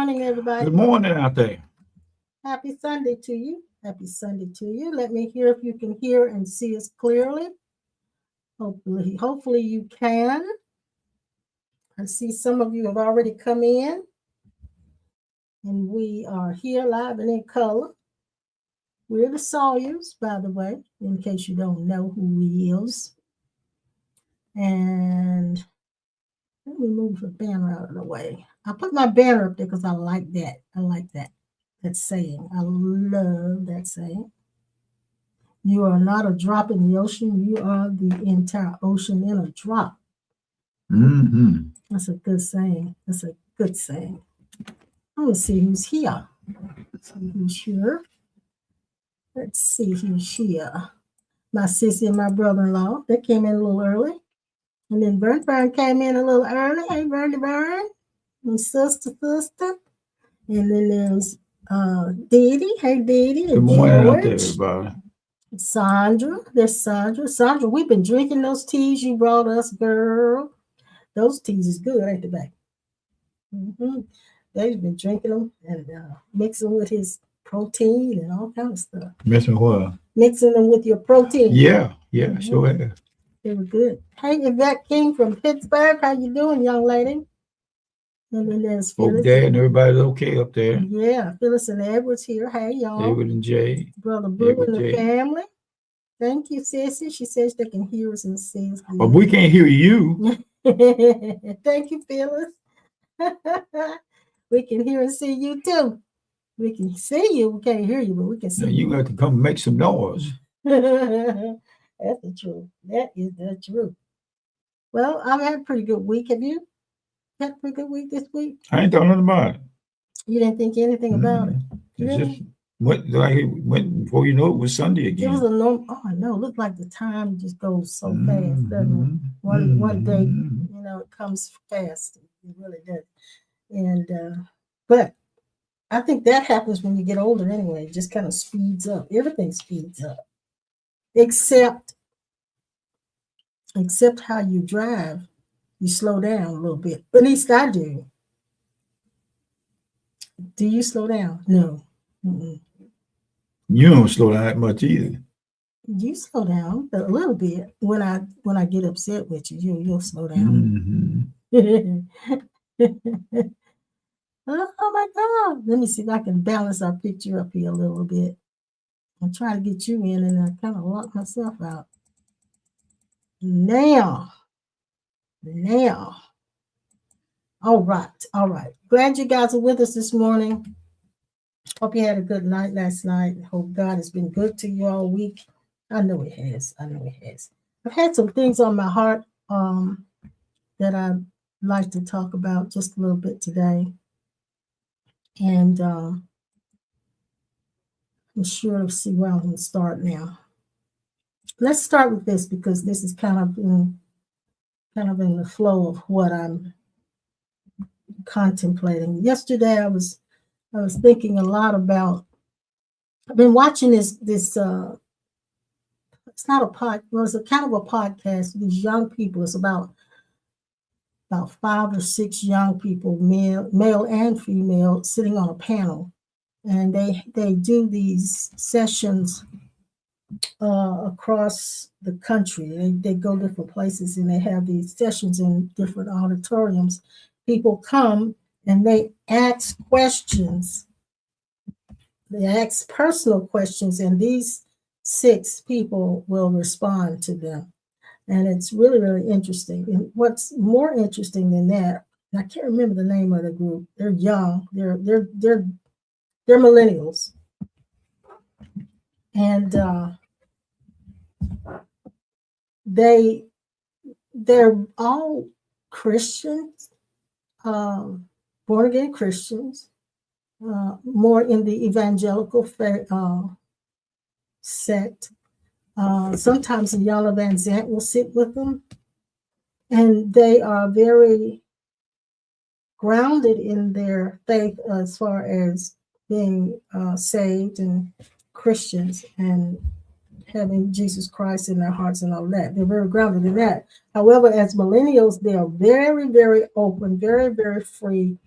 morning, everybody. Good morning out there. Happy Sunday to you. Happy Sunday to you. Let me hear if you can hear and see us clearly. Hopefully you can. I see some of you have already come in. And we are here live and in color. We're the Sawyers, by the way, in case you don't know who he is. And let me move the banner out of the way. I put my banner up there because I like that. I like that saying. I love that saying. You are not a drop in the ocean. You are the entire ocean in a drop. Mm-hmm. That's a good saying. That's a good saying. Let's see who's here. Let's see who's here. My sissy and my brother-in-law. They came in a little early. And then Burn came in a little early. Hey, Burn. And sister. And then there's Dee Dee. Hey, Dee Dee. Good morning out there, everybody. Sandra. There's Sandra. Sandra, we've been drinking those teas you brought us, girl. Those teas is good, ain't they, babe? Mm-hmm. They've been drinking them and mixing with his protein and all kind of stuff. Mixing what? Mixing them with your protein. Yeah, sure have. They were good. Hey, Yvette King from Pittsburgh. How you doing, young lady? And then there's Phyllis. Hope Dad and everybody's okay up there. Yeah, Phyllis and Edward's here. Hey, y'all. Edward and Jay. Brother Boo and the family. Thank you, Sissy. She says they can hear us and see us. But we can't hear you. Thank you, Phyllis. We can hear and see you too. We can see you. We can't hear you, but we can see you. You got to come make some noise. That's the truth. That is the truth. Well, I've had a pretty good week. Have you had a pretty good week this week? I ain't thought nothing about it. You didn't think anything about it? It just went before you know it was Sunday again. It was a normal. Oh, I know. It looked like the time just goes so fast, doesn't it? One day, it comes fast. It really does. And but I think that happens when you get older anyway. It just kind of speeds up. Everything speeds up. Except how you drive, you slow down a little bit. At least I do. Do you slow down? No. Mm-mm. You don't slow down that much either. You slow down a little bit. When I get upset with you, you'll slow down. Mm-hmm. Oh my God. Let me see if I can balance our picture up here a little bit. I'm trying to get you in and I kind of locked myself out. Now. All right. Glad you guys are with us this morning. Hope you had a good night last night. Hope God has been good to you all week. I know it has. I've had some things on my heart that I'd like to talk about just a little bit today. And I'm sure to see where I'm going to start now. Let's start with this because this is kind of in the flow of what I'm contemplating. Yesterday, I was thinking a lot about. I've been watching this. It's not a pod. Well, it's a kind of a podcast. These young people. It's about 5 or 6 young people, male and female, sitting on a panel, and they do these sessions across the country. They go different places and they have these sessions in different auditoriums. People come and they ask questions. They ask personal questions, and these 6 people will respond to them. And it's really, really interesting. And what's more interesting than that, I can't remember the name of the group. They're young. They're millennials. And they're all Christians, born again Christians, more in the evangelical sect. Sometimes Iyanla Vanzant will sit with them, and they are very grounded in their faith as far as being saved and Christians and having Jesus Christ in their hearts and all that. They're very grounded in that. However, as millennials, they are very, very open, very, very free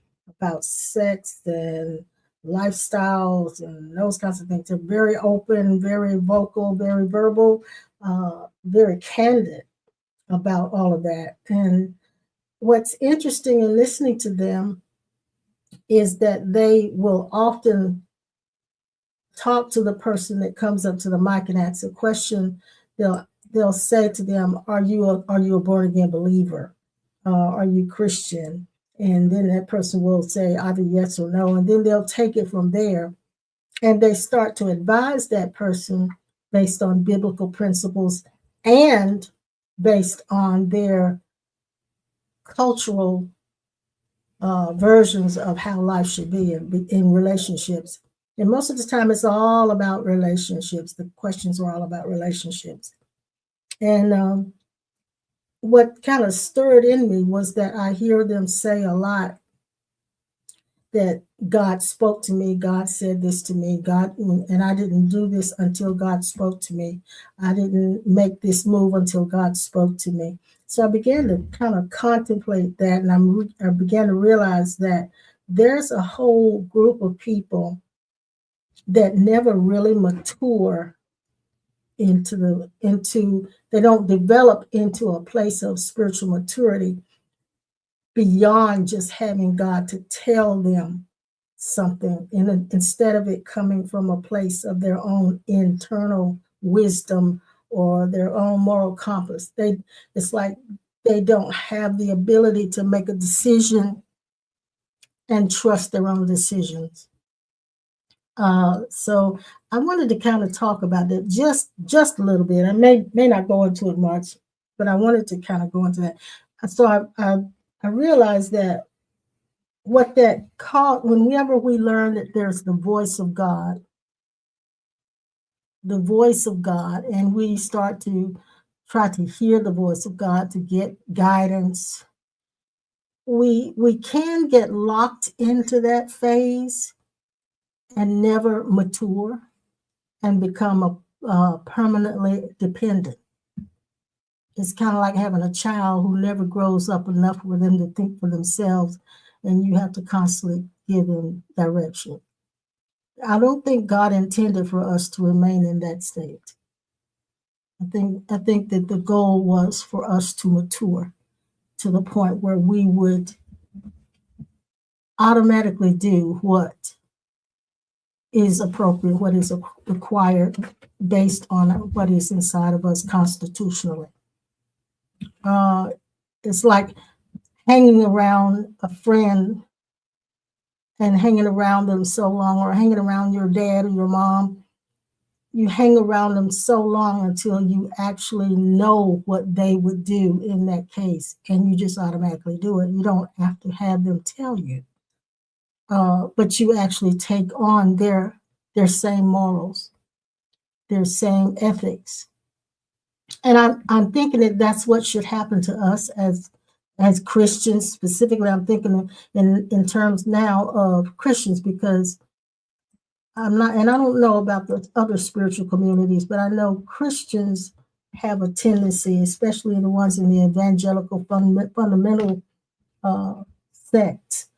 about sex and lifestyles and those kinds of things. They're very open, very vocal, very verbal, very candid about all of that. And what's interesting in listening to them is that they will often talk to the person that comes up to the mic and asks a question. They'll say to them, are you a born again believer? Are you Christian? And then that person will say either yes or no, and then they'll take it from there, and they start to advise that person based on biblical principles and based on their cultural versions of how life should be in relationships. And most of the time, it's all about relationships. The questions are all about relationships. And what kind of stirred in me was that I hear them say a lot that God spoke to me, God said this to me, and I didn't do this until God spoke to me. I didn't make this move until God spoke to me. So I began to kind of contemplate that, and I began to realize that there's a whole group of people that never really mature they don't develop into a place of spiritual maturity beyond just having God to tell them something, and instead of it coming from a place of their own internal wisdom or their own moral compass. It's like they don't have the ability to make a decision and trust their own decisions. So I wanted to kind of talk about that just a little bit. I may not go into it much, but I wanted to kind of go into that. So I realized that what that called, whenever we learn that there's the voice of God, and we start to try to hear the voice of God to get guidance, we can get locked into that phase and never mature and become permanently dependent. It's kind of like having a child who never grows up enough for them to think for themselves, and you have to constantly give them direction. I don't think God intended for us to remain in that state. I think that the goal was for us to mature to the point where we would automatically do what is appropriate, what is required based on what is inside of us constitutionally. It's like hanging around a friend and hanging around them so long, or hanging around your dad or your mom. You hang around them so long until you actually know what they would do in that case, and you just automatically do it. You don't have to have them tell you, but you actually take on their same morals, their same ethics. And I'm thinking that that's what should happen to us as Christians. Specifically, I'm thinking in terms now of Christians, because I'm not, and I don't know about the other spiritual communities, but I know Christians have a tendency, especially the ones in the evangelical fundamental sects,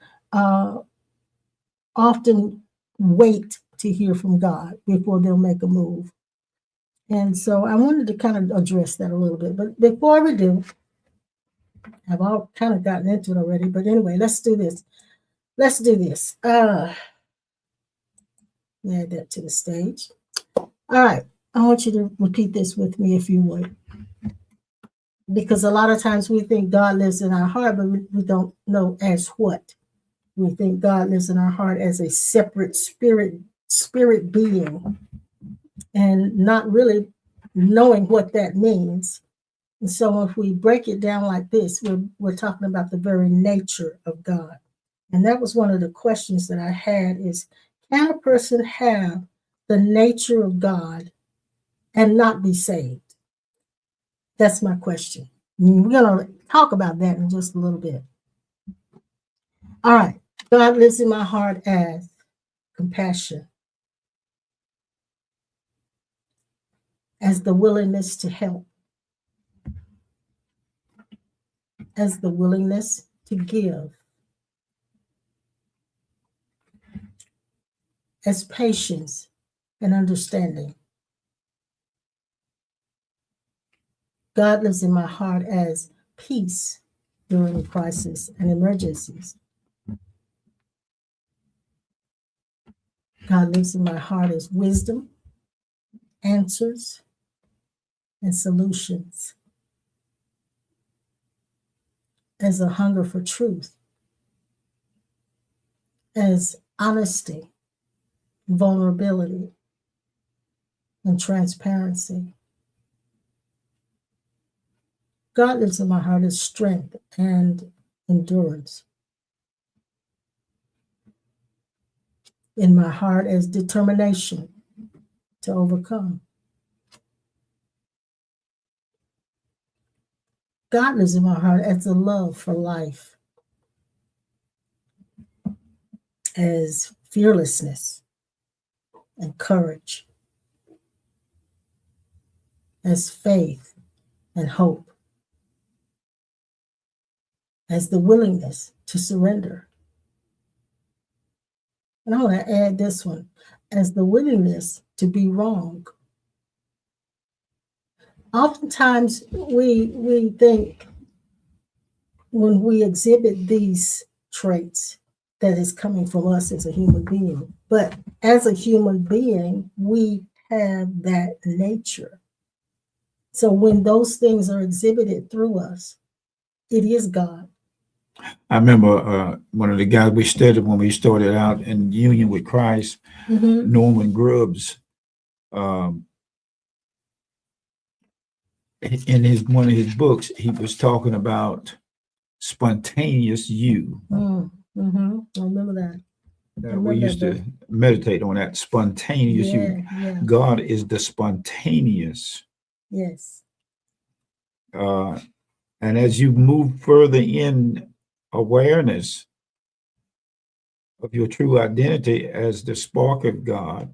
often wait to hear from God before they'll make a move. And so I wanted to kind of address that a little bit. But before we do, I've all kind of gotten into it already. But anyway, let's do this. Add that to the stage. All right. I want you to repeat this with me, if you would. Because a lot of times we think God lives in our heart, but we don't know as what. We think God lives in our heart as a separate spirit being, and not really knowing what that means. And so if we break it down like this, we're talking about the very nature of God. And that was one of the questions that I had is, can a person have the nature of God and not be saved? That's my question. We're going to talk about that in just a little bit. All right. God lives in my heart as compassion, as the willingness to help, as the willingness to give, as patience and understanding. God lives in my heart as peace during crisis and emergencies. God lives in my heart as wisdom, answers, and solutions, as a hunger for truth, as honesty, vulnerability, and transparency. God lives in my heart as strength and endurance. In my heart as determination to overcome. God lives in my heart as a love for life, as fearlessness and courage, as faith and hope, as the willingness to surrender. And I want to add this one, as the willingness to be wrong. Oftentimes we think when we exhibit these traits that is coming from us as a human being. But as a human being, we have that nature. So when those things are exhibited through us, it is God. I remember one of the guys we studied when we started out in union with Christ, Norman Grubbs. In one of his books, he was talking about spontaneous you. I remember that. We used to meditate on that spontaneous you. Yeah. God is the spontaneous. Yes. And as you move further in awareness of your true identity as the spark of God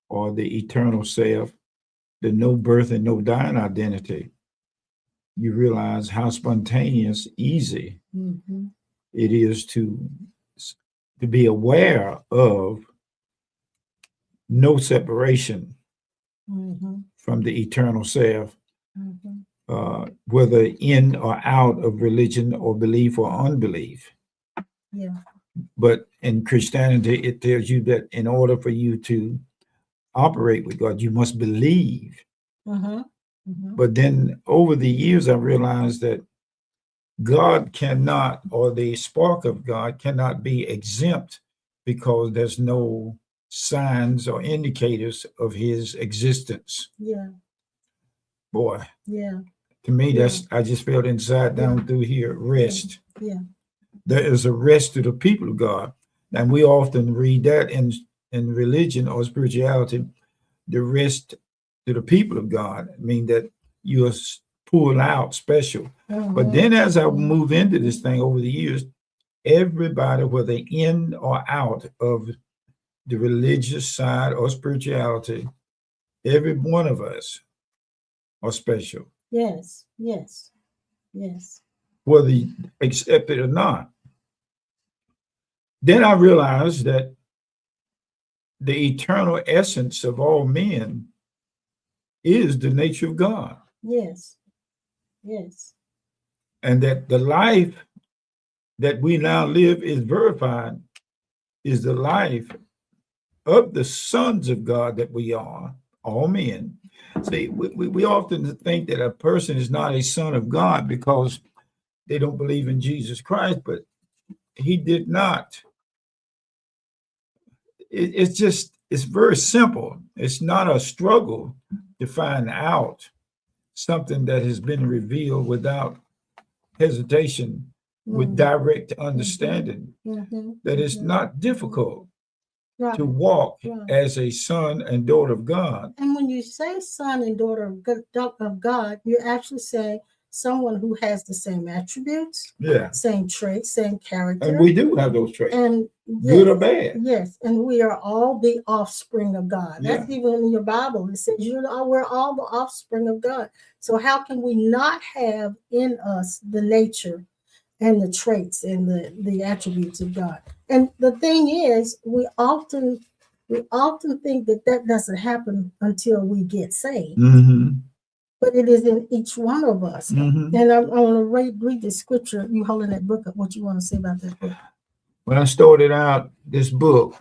or the eternal self, the no birth and no dying identity, you realize how spontaneous, easy it is to be aware of no separation from the eternal self, whether in or out of religion or belief or unbelief. Yeah. But in Christianity, it tells you that in order for you to operate with God, you must believe. But then over the years, I realized that God cannot, or the spark of God cannot be exempt because there's no signs or indicators of his existence. Yeah. Boy. Yeah. To me, that's, I just felt inside down through here, rest. Yeah. There is a rest to the people of God. And we often read that in religion or spirituality, the rest to the people of God. I mean that you are pulled out special. But then as I move into this thing over the years, everybody, whether in or out of the religious side or spirituality, every one of us are special. Yes, yes, yes. Whether you accept it or not. Then I realized that the eternal essence of all men is the nature of God. Yes, yes. And that the life that we now live is verified, is the life of the sons of God that we are, all men. See, we often think that a person is not a son of God because they don't believe in Jesus Christ, but he did not. It's very simple. It's not a struggle to find out something that has been revealed without hesitation, with direct understanding, that it's not difficult to walk as a son and daughter of God. And when you say son and daughter of God, you're actually saying someone who has the same attributes, same traits, same character. And we do have those traits, and good or bad. Yes, and we are all the offspring of God. That's even in your Bible. It says we're all the offspring of God. So how can we not have in us the nature and the traits and the attributes of God? And the thing is, we often We often think that that doesn't happen until we get saved, but it is in each one of us. And I want to read the scripture. You holding that book up? What you want to say about that book? When I started out this book,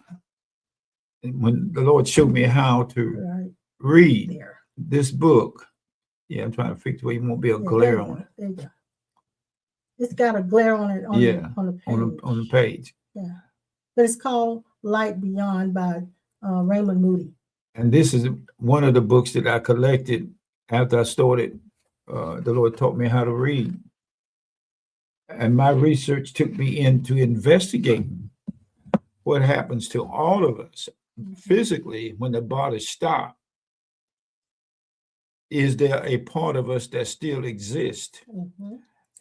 when the Lord showed me how to read this book, yeah, I'm trying to fix where you won't be a glare on it. There you go. It's got a glare on it on the page. On the page. Yeah, but it's called Light Beyond by Raymond Moody. And this is one of the books that I collected after I started. The Lord taught me how to read. And my research took me into investigating what happens to all of us physically when the body stops. Is there a part of us that still exists?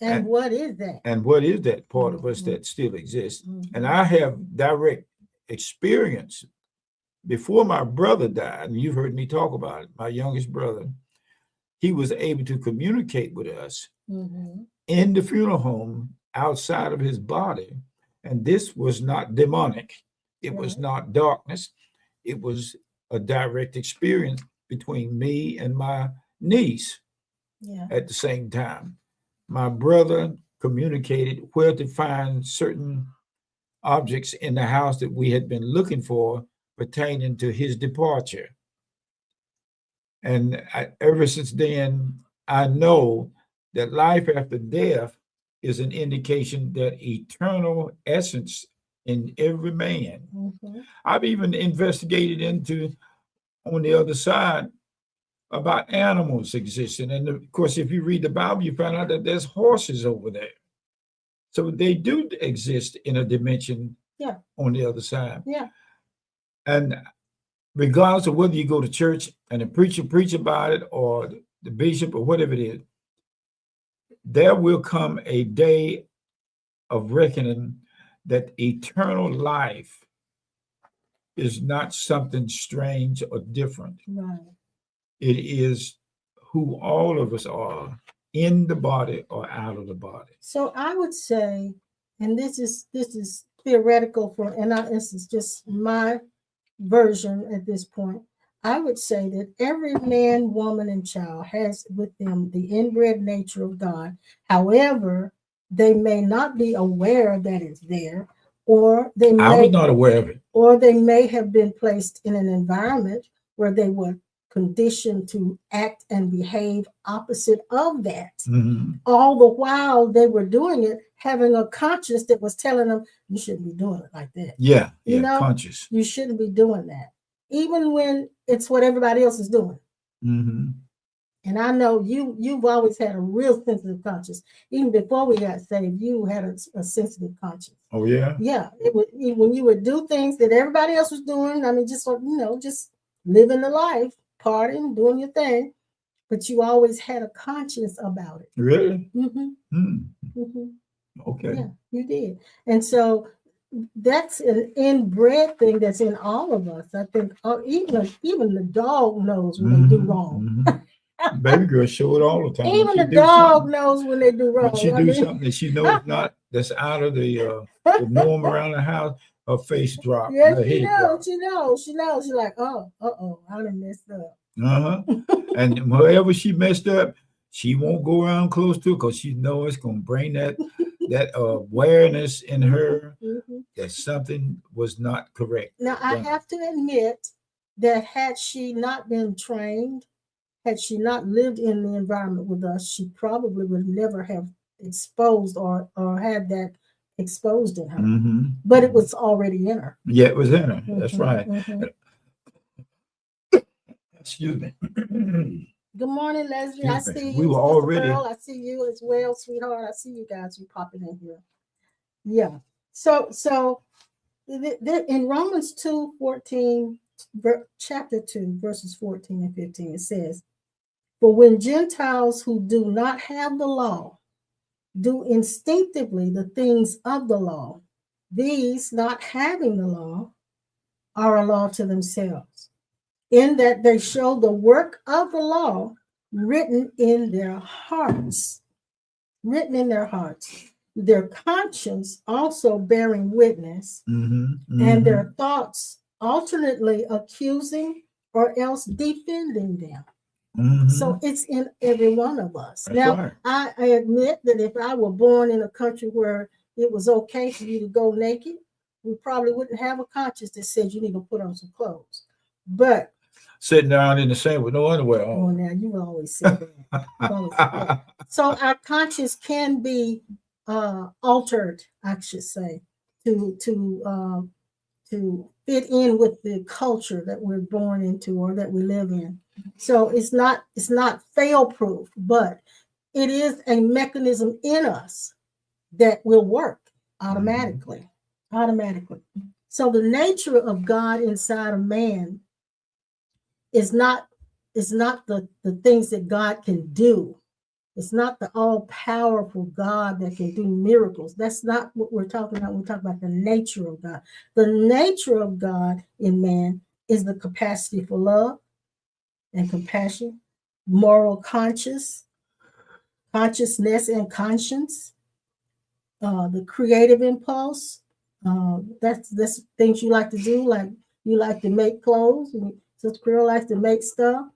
And what is that? And what is that part of us that still exists? And I have direct experience. Before my brother died, and you've heard me talk about it, my youngest brother, he was able to communicate with us in the funeral home outside of his body. And this was not demonic. It was not darkness. It was a direct experience between me and my niece at the same time. My brother communicated where to find certain objects in the house that we had been looking for pertaining to his departure. And ever since then, I know that life after death is an indication that eternal essence in every man. I've even investigated into, on the other side, about animals existing. And of course, if you read the Bible, you find out that there's horses over there. So they do exist in a dimension on the other side. And regardless of whether you go to church and the preacher preach about it or the bishop or whatever it is, there will come a day of reckoning that eternal life is not something strange or different. It is who all of us are, in the body or out of the body. So I would say, and this is theoretical this is just my version at this point. I would say that every man, woman, and child has with them the inbred nature of God. However, they may not be aware that it's there, or I was not aware of it, or they may have been placed in an environment where they were conditioned to act and behave opposite of that. All the while they were doing it, having a conscience that was telling them, you shouldn't be doing it like that. You know, conscious. You shouldn't be doing that, even when it's what everybody else is doing. And I know you've always had a real sensitive conscience. Even before we got saved, you had a sensitive conscience. Oh, yeah? Yeah. It would, when you would do things that everybody else was doing, I mean, just living the life, partying, doing your thing, but you always had a conscience about it. Really? Okay. Yeah, you did. And so that's an inbred thing that's in all of us. I think even the dog knows when they do wrong. Baby girl show it all the time. Even the dog knows when they do wrong. When she do something that she knows not, that's out of the norm around the house, her face drops. Yeah, she knows. She's like, oh, I done messed up. And wherever she messed up, she won't go around close to it because she knows it's gonna bring that awareness in her that something was not correct. Now I have to admit that had she not been trained, had she not lived in the environment with us, she probably would never have exposed or had that exposed in her. But it was already in her. Yeah, it was in her. That's right. Excuse me. Good morning, Leslie. I see you. We were already. Pearl, I see you as well, sweetheart. I see you guys. You popping in here. Yeah. So in Romans 2:14, chapter 2, verses 14 and 15, it says, "For when Gentiles who do not have the law do instinctively the things of the law, these not having the law are a law to themselves, in that they show the work of the law written in their hearts, their conscience also bearing witness, and their thoughts alternately accusing or else defending them. Mhm. So it's in every one of us. That's Now, right. I admit that if I were born in a country where it was okay for you to go naked, we probably wouldn't have a conscience that said you need to put on some clothes. But, Sitting down in the sand with no underwear oh, on. now you always say that. You always say that. So our conscience can be altered, I should say, to fit in with the culture that we're born into or that we live in. So it's not fail proof, but it is a mechanism in us that will work automatically. Automatically. So the nature of God inside of man is not the things that God can do. It's not the all-powerful God that can do miracles. That's not what we're talking about. We're talking about the nature of God. The nature of God in man is the capacity for love and compassion, moral consciousness and conscience, the creative impulse. That's things you like to do, like you like to make clothes, and Sister Carol likes to make stuff,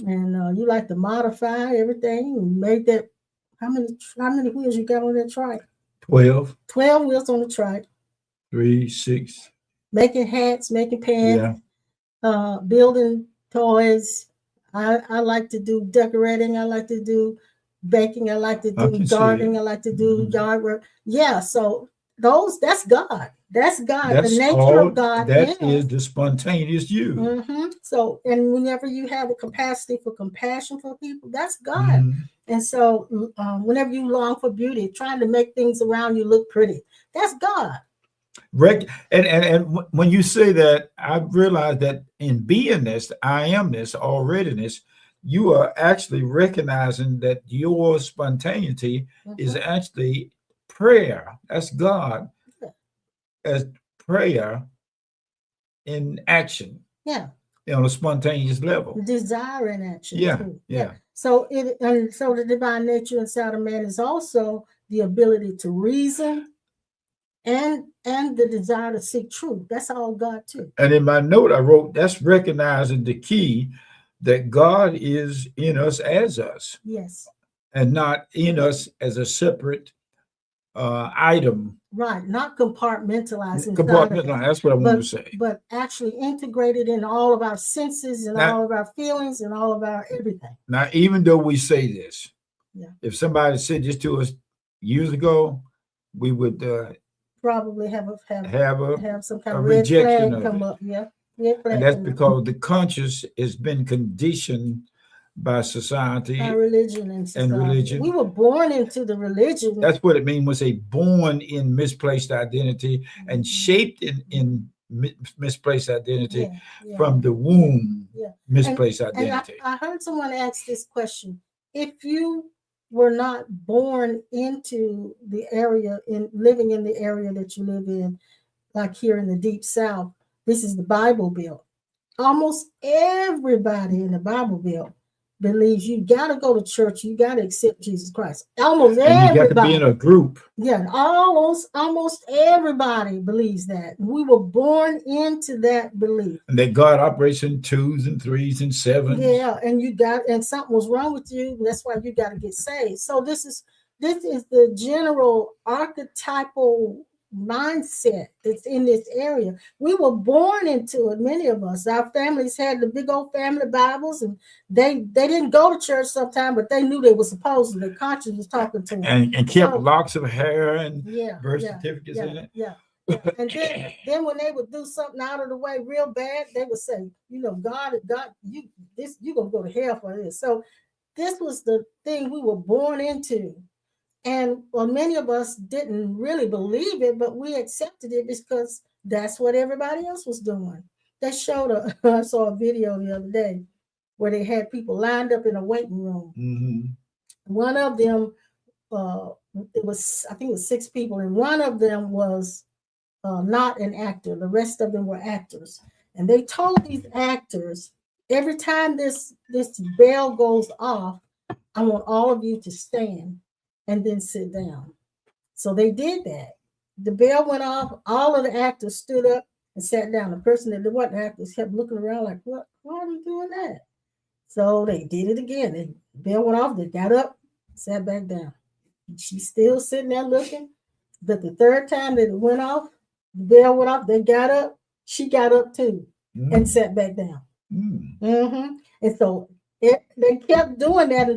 and you like to modify everything and make that. How many wheels you got on that trike? 12, 12 wheels on the trike. 3, 6. Making hats, making pants, Yeah. building toys. I like to do decorating. I like to do baking. I like to I do can see gardening. it. I like to do Mhm. yard work. Yeah, so that's God. That's God. The That's nature all. of God in That us. is the spontaneous you. So, and whenever you have the capacity for compassion for people, that's God. Mhm. And so, whenever you long for beauty, trying to make things around you look pretty, that's God. And when you say that, I realize that in beingness, I amness, alreadiness, you are actually recognizing that your spontaneity is Mhm. actually prayer. That's God Yeah. as prayer in action Yeah. on a spontaneous level. Desire in action Yeah, too. yeah. So the divine nature inside of man is also the ability to reason and the desire to seek truth. That's all God too. And in my note, I wrote that's recognizing the key that God is in us as us Yes. and not in us as a separate item. Right. Not compartmentalized inside of Compartment. us, That's what I wanted to say. but actually integrated in all of our senses and Now, all of our feelings and all of our everything. now, even though we say this, Yeah. if somebody said this to us years ago, we would Probably have have some kind a of red rejection flag of come it. up. Yeah. Red And flag that's come up. because the conscious has been conditioned by society Our religion and and society. religion. We were born into the religion. That's what it means when say born in misplaced identity and shaped in misplaced identity Yeah. from the womb, Yeah. misplaced And identity. I heard someone ask this question. If you were not born into the area in living in the area that you live in, like here in the deep South, this is the Bible Belt. Almost everybody in the Bible Belt believes you got to go to church, you got to accept Jesus Christ. Almost And you got to be everybody. in a group. Yeah, almost everybody believes that. We were born into that belief. And that God operates in 2s and 3s and 7s. Yeah, and something was wrong with you, and that's why you got to get saved. So this is the general archetypal mindset that's in this area. We were born into it, many of us. Our families had the big old family Bibles, and they didn't go to church sometime, but they knew they were supposed to. Their conscience was talking to them. And kept locks of hair and birth certificates in it. Yeah. And then when they would do something out of the way real bad, they would say, God, you're gonna go to hell for this. So this was the thing we were born into. And many of us didn't really believe it, but we accepted it because that's what everybody else was doing. They showed I saw a video the other day where they had people lined up in a waiting room. Mm-hmm. One of them, I think it was 6 people, and one of them was not an actor. The rest of them were actors. And they told these actors, every time this bell goes off, I want all of you to stand and then sit down. So they did that. The bell went off. All of the actors stood up and sat down. The person that wasn't active kept looking around like, what? Why are you doing that? So they did it again. The bell went off. They got up, sat back down. She's still sitting there looking. But the third time that it went off, the bell went off. They got up. She got up too and sat back down. And so they kept doing that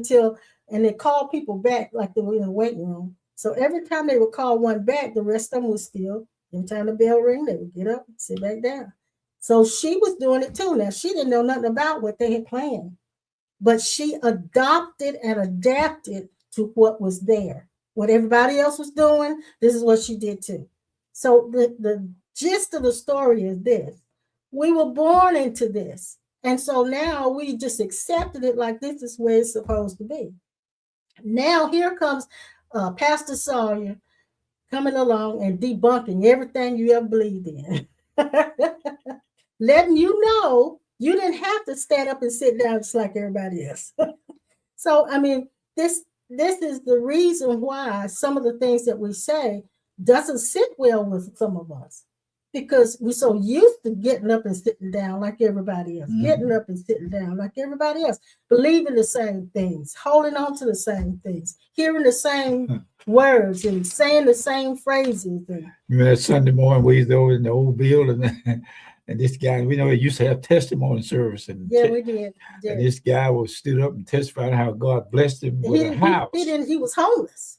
and they called people back like they were in the waiting room. So every time they would call one back, the rest of them was still. Every time the bell rang, they would get up and sit back down. So she was doing it too. Now, she didn't know nothing about what they had planned, but she adopted and adapted to what was there. What everybody else was doing, this is what she did too. So the gist of the story is this. We were born into this. And so now we just accepted it like this is where it's supposed to be. Now here comes Pastor Sawyer coming along and debunking everything you ever believed in. Letting you know you didn't have to stand up and sit down just like everybody else. So, I mean, this is the reason why some of the things that we say doesn't sit well with some of us. Because we're so used to getting up and sitting down like everybody else, getting up and sitting down like everybody else, believing the same things, holding on to the same things, hearing the same words and saying the same phrases. Remember that Sunday morning we was over in the old building and this guy, we know he used to have testimony service. And we did. And this guy was stood up and testified how God blessed him with a house. He was homeless.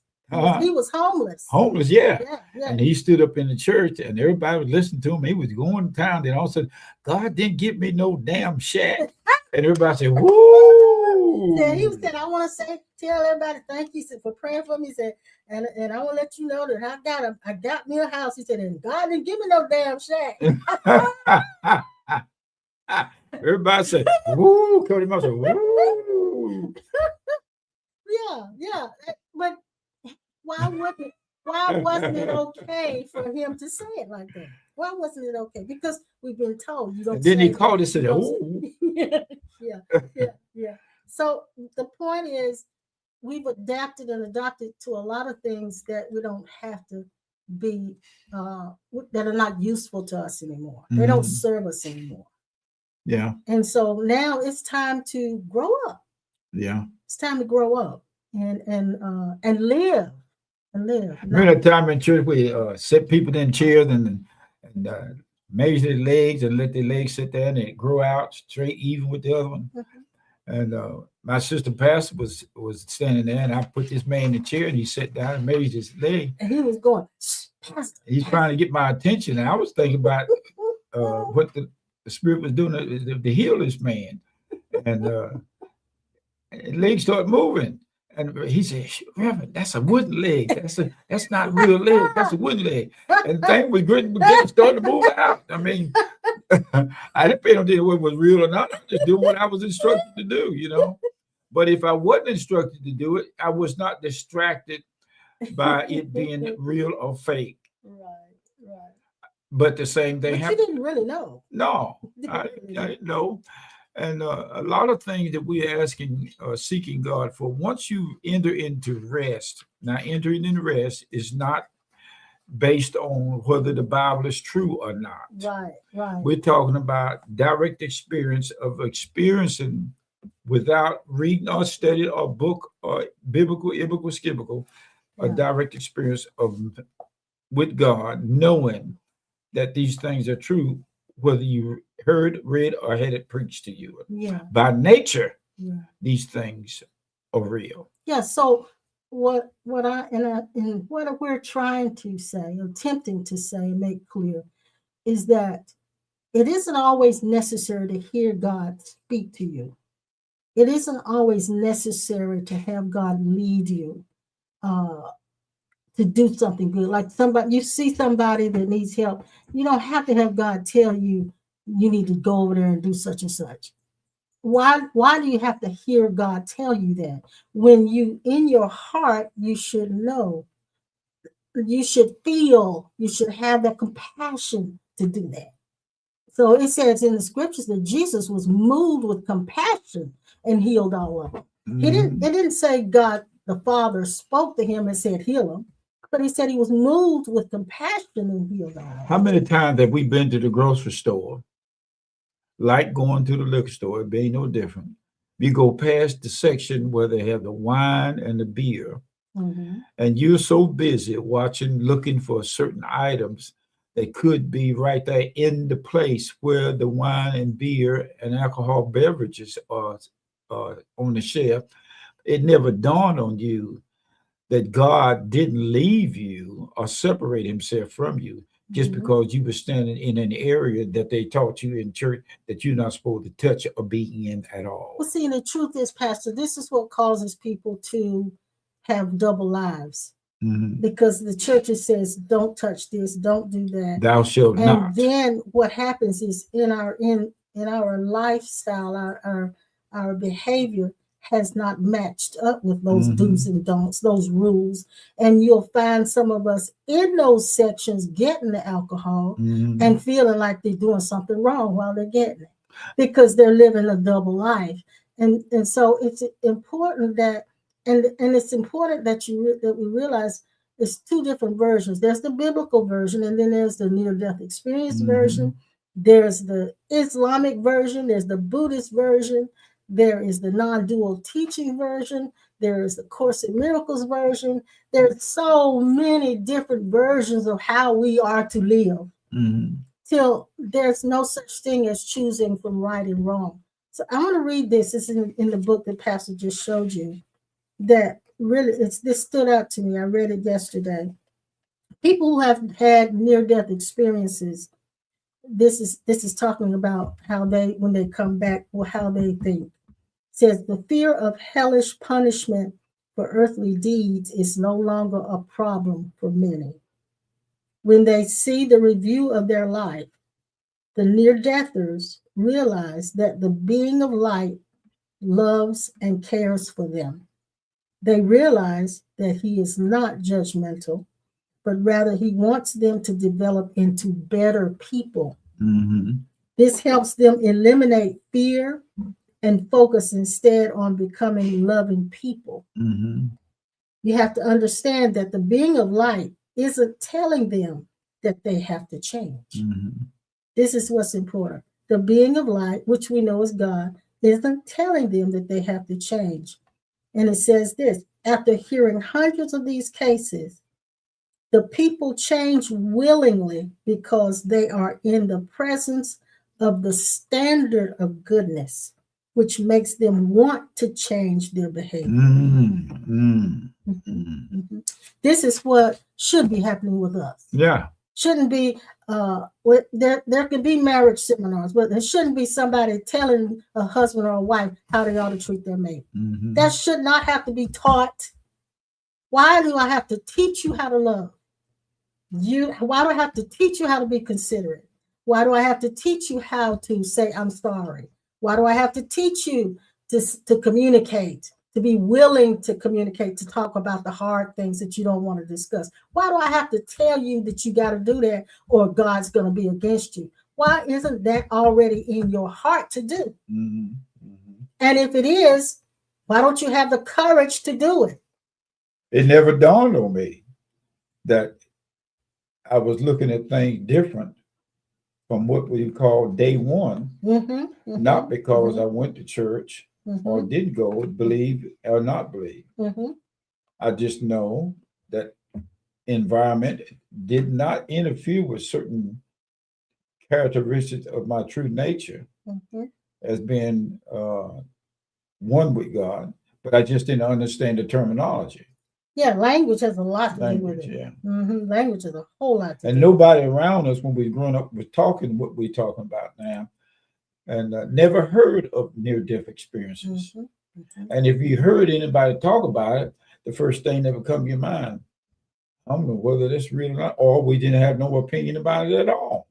He was homeless. Homeless, yeah. And he stood up in the church and everybody was listening to him. He was going to town. Then all of a sudden, God didn't give me no damn shack. And everybody said, woo. He said, I want to tell everybody thank you for praying for me. He said, and I want to let you know that I got me a house. He said, and God didn't give me no damn shack. Everybody said, woo. Cody Mouse said, woo. Yeah. But why wasn't it okay for him to say it like that? Why wasn't it okay? Because we've been told you don't. And then he called and said, "Oh, yeah." So the point is, we've adapted and adopted to a lot of things that we don't have to be that are not useful to us anymore. They don't serve us anymore. Yeah. And so now it's time to grow up. Yeah. It's time to grow up and live. Remember that time in church we set people in chairs and measure their legs and let their legs sit there and they grow out straight even with the other one. And my sister pastor was standing there and I put this man in the chair and he sat down and measured his leg. And he was going, Pastor. He's trying to get my attention. And I was thinking about what the Spirit was doing to heal this man. And legs started moving. And he said, Reverend, that's a wooden leg. That's not real leg. That's a wooden leg. And the thing was good, started to move out. I mean, I didn't pay no attention whether it was real or not. I was just doing what I was instructed to do, you know. But if I wasn't instructed to do it, I was not distracted by it being real or fake. Right. But the same thing happened. You didn't really know. No, I didn't know. And a lot of things that we're asking, seeking God for, once you enter into rest, now entering in rest is not based on whether the Bible is true or not. Right. We're talking about direct experience of experiencing without reading or studying or book or biblical, skibbical, a direct experience with God, knowing that these things are true, whether you heard, read, or had it preached to you. By nature, these things are real. So what we're trying to say, attempting to say, make clear, is that it isn't always necessary to hear God speak to you. It isn't always necessary to have God lead you to do something good. Like you see somebody that needs help, you don't have to have God tell you you need to go over there and do such and such. Why do you have to hear God tell you that? When you, in your heart, you should know, you should feel, you should have that compassion to do that. So it says in the scriptures that Jesus was moved with compassion and healed all of them. It didn't say God, the Father, spoke to him and said, heal him. but he said he was moved with compassion and healed all. How many times have we been to the grocery store, like going to the liquor store? It ain't no different. You go past the section where they have the wine and the beer, and you're so busy watching, looking for certain items that could be right there in the place where the wine and beer and alcohol beverages are on the shelf. It never dawned on you that God didn't leave you or separate himself from you just because you were standing in an area that they taught you in church that you're not supposed to touch or be in at all. Well, see, the truth is, Pastor, this is what causes people to have double lives. Because the church says, don't touch this, don't do that. Thou shalt and not. Then what happens is in our lifestyle, our behavior has not matched up with those do's and don'ts, those rules. And you'll find some of us in those sections getting the alcohol and feeling like they're doing something wrong while they're getting it because they're living a double life. And so it's important that it's important that we realize it's two different versions. There's the biblical version, and then there's the near-death experience version. There's the Islamic version. There's the Buddhist version. There is the non-dual teaching version. There is the Course in Miracles version. There's so many different versions of how we are to live. Till there's no such thing as choosing from right and wrong. So I want to read this. This is in the book that Pastor just showed you. That really, this stood out to me. I read it yesterday. People who have had near-death experiences, this is talking about how they, when they come back, or how they think. It says the fear of hellish punishment for earthly deeds is no longer a problem for many. When they see the review of their life, the near-deathers realize that the being of light loves and cares for them. They realize that he is not judgmental, but rather he wants them to develop into better people. This helps them eliminate fear and focus instead on becoming loving people. You have to understand that the being of light isn't telling them that they have to change. This is what's important. The being of light, which we know is God, isn't telling them that they have to change. And it says this, after hearing hundreds of these cases, the people change willingly because they are in the presence of the standard of goodness, which makes them want to change their behavior. This is what should be happening with us. Yeah. Shouldn't be, there could be marriage seminars, but there shouldn't be somebody telling a husband or a wife how they ought to treat their mate. That should not have to be taught. Why do I have to teach you how to love? Why do I have to teach you how to be considerate? Why do I have to teach you how to say I'm sorry? Why do I have to teach you to communicate, to be willing to communicate, to talk about the hard things that you don't want to discuss? Why do I have to tell you that you got to do that or God's going to be against you? Why isn't that already in your heart to do? And if it is, why don't you have the courage to do it? It never dawned on me that I was looking at things different from what we call day one, not because I went to church or didn't go, believe or not believe. I just know that environment did not interfere with certain characteristics of my true nature as being one with God, but I just didn't understand the terminology. Yeah, language has a lot to do with it. Yeah. Language has a whole lot to do. And nobody around us when we were growing up was talking what we're talking about now, and never heard of near-death experiences. And if you heard anybody talk about it, the first thing that would come to your mind, I don't know whether that's real or not, or we didn't have no opinion about it at all.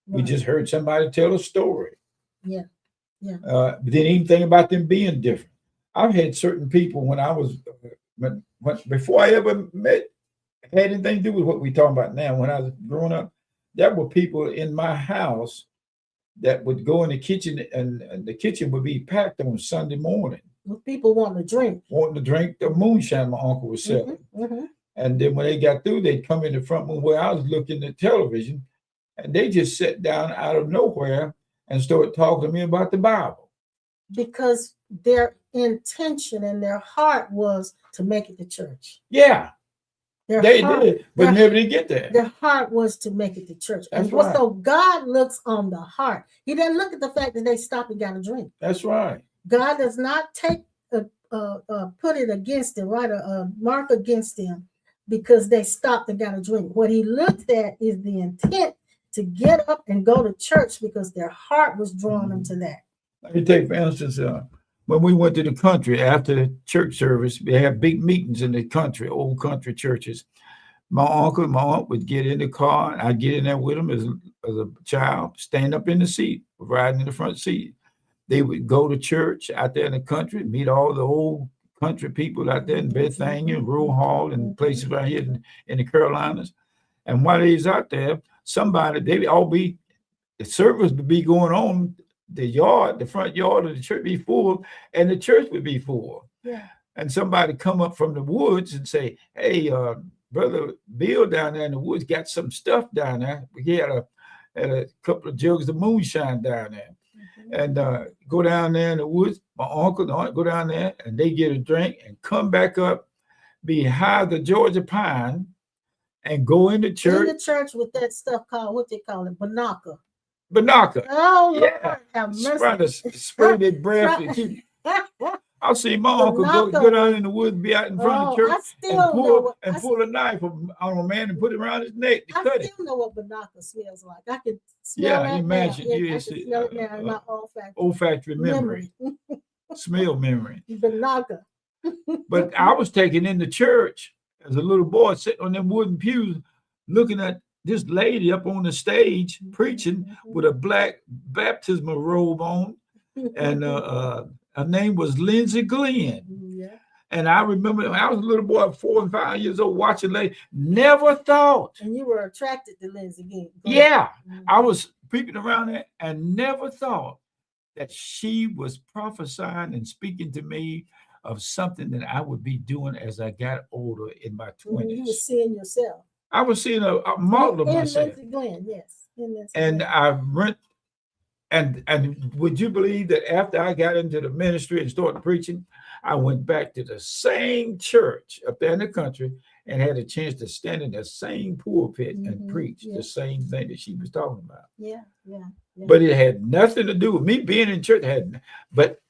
We just heard somebody tell a story. But didn't even think about them being different. I've had certain people when I was before I ever had anything to do with what we're talking about now. When I was growing up, there were people in my house that would go in the kitchen, and the kitchen would be packed on Sunday morning. People wanting to drink the moonshine my uncle was selling. And then when they got through, they'd come in the front room where I was looking at television, and they just sat down out of nowhere and started talking to me about the Bible. Because their intention and their heart was to make it to church. Yeah, Their they heart, did, but never did get there. Their heart was to make it to church. That's And right. so God looks on the heart. He doesn't look at the fact that they stopped and got a drink. That's right. God does not take put it against them, write a mark against them because they stopped and got a drink. What he looked at is the intent to get up and go to church because their heart was drawing them to that. Let me take, for instance, when we went to the country after the church service, we had big meetings in the country, old country churches. My uncle and my aunt would get in the car, and I'd get in there with them as a child, stand up in the seat, riding in the front seat. They would go to church out there in the country, meet all the old country people out there in Bethania, Rural Hall, and places right here in the Carolinas. And while they was out there, the service would be going on, the front yard of the church be full, and the church would be full. Yeah. And somebody come up from the woods and say, hey, Brother Bill down there in the woods got some stuff down there. We had a couple of jugs of moonshine down there. And go down there in the woods, my uncle and aunt go down there, and they get a drink and come back up behind the Georgia pine and go into church. In the church with that stuff called, what they call it, Banaka. Banaka. Oh, yeah. Lord, have mercy. Trying to spray their breath. I'll see my uncle go down in the woods, be out in front of the church and pull a knife on a man and put it around his neck to cut it. I still know what Banaka smells like. I can smell it. Imagine. I can smell it now in my olfactory memory. Smell memory. Banaka. But I was taken into church as a little boy, sitting on them wooden pews, looking at this lady up on the stage preaching with a black baptismal robe on, and her name was Lindsay Glenn. Yeah. And I remember when I was a little boy, 4 and 5 years old, watching lady. Never thought. And you were attracted to Lindsay Glenn. Yeah. I was peeping around there and never thought that she was prophesying and speaking to me of something that I would be doing as I got older in my 20s. You were seeing yourself. I was seeing a model of myself. Lindsay Glenn, yes. And I went, and would you believe that after I got into the ministry and started preaching, I went back to the same church up there in the country and had a chance to stand in the same pulpit and preach the same thing that she was talking about. Yeah. But it had nothing to do with me being in church. But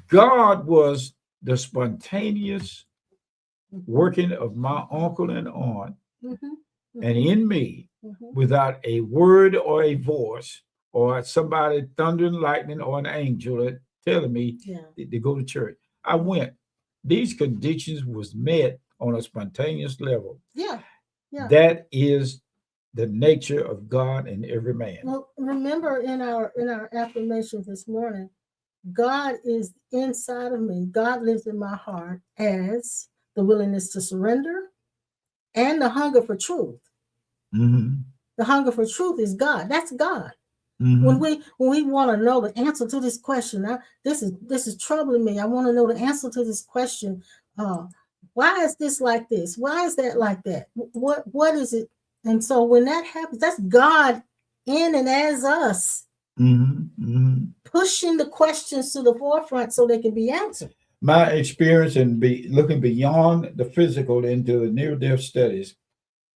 God was the spontaneous working of my uncle and aunt and in me without a word or a voice or somebody thundering lightning or an angel telling me to go to church. I went. These conditions was met on a spontaneous level. Yeah. That is the nature of God and every man. Well, remember in our affirmations this morning, God is inside of me. God lives in my heart as the willingness to surrender and the hunger for truth. The hunger for truth is God. That's God. When we want to know the answer to this question, this is troubling me. I want to know the answer to this question. Why is this like this? Why is that like that? What is it? And so when that happens, that's God in and as us, pushing the questions to the forefront so they can be answered. My experience in looking beyond the physical into the near-death studies,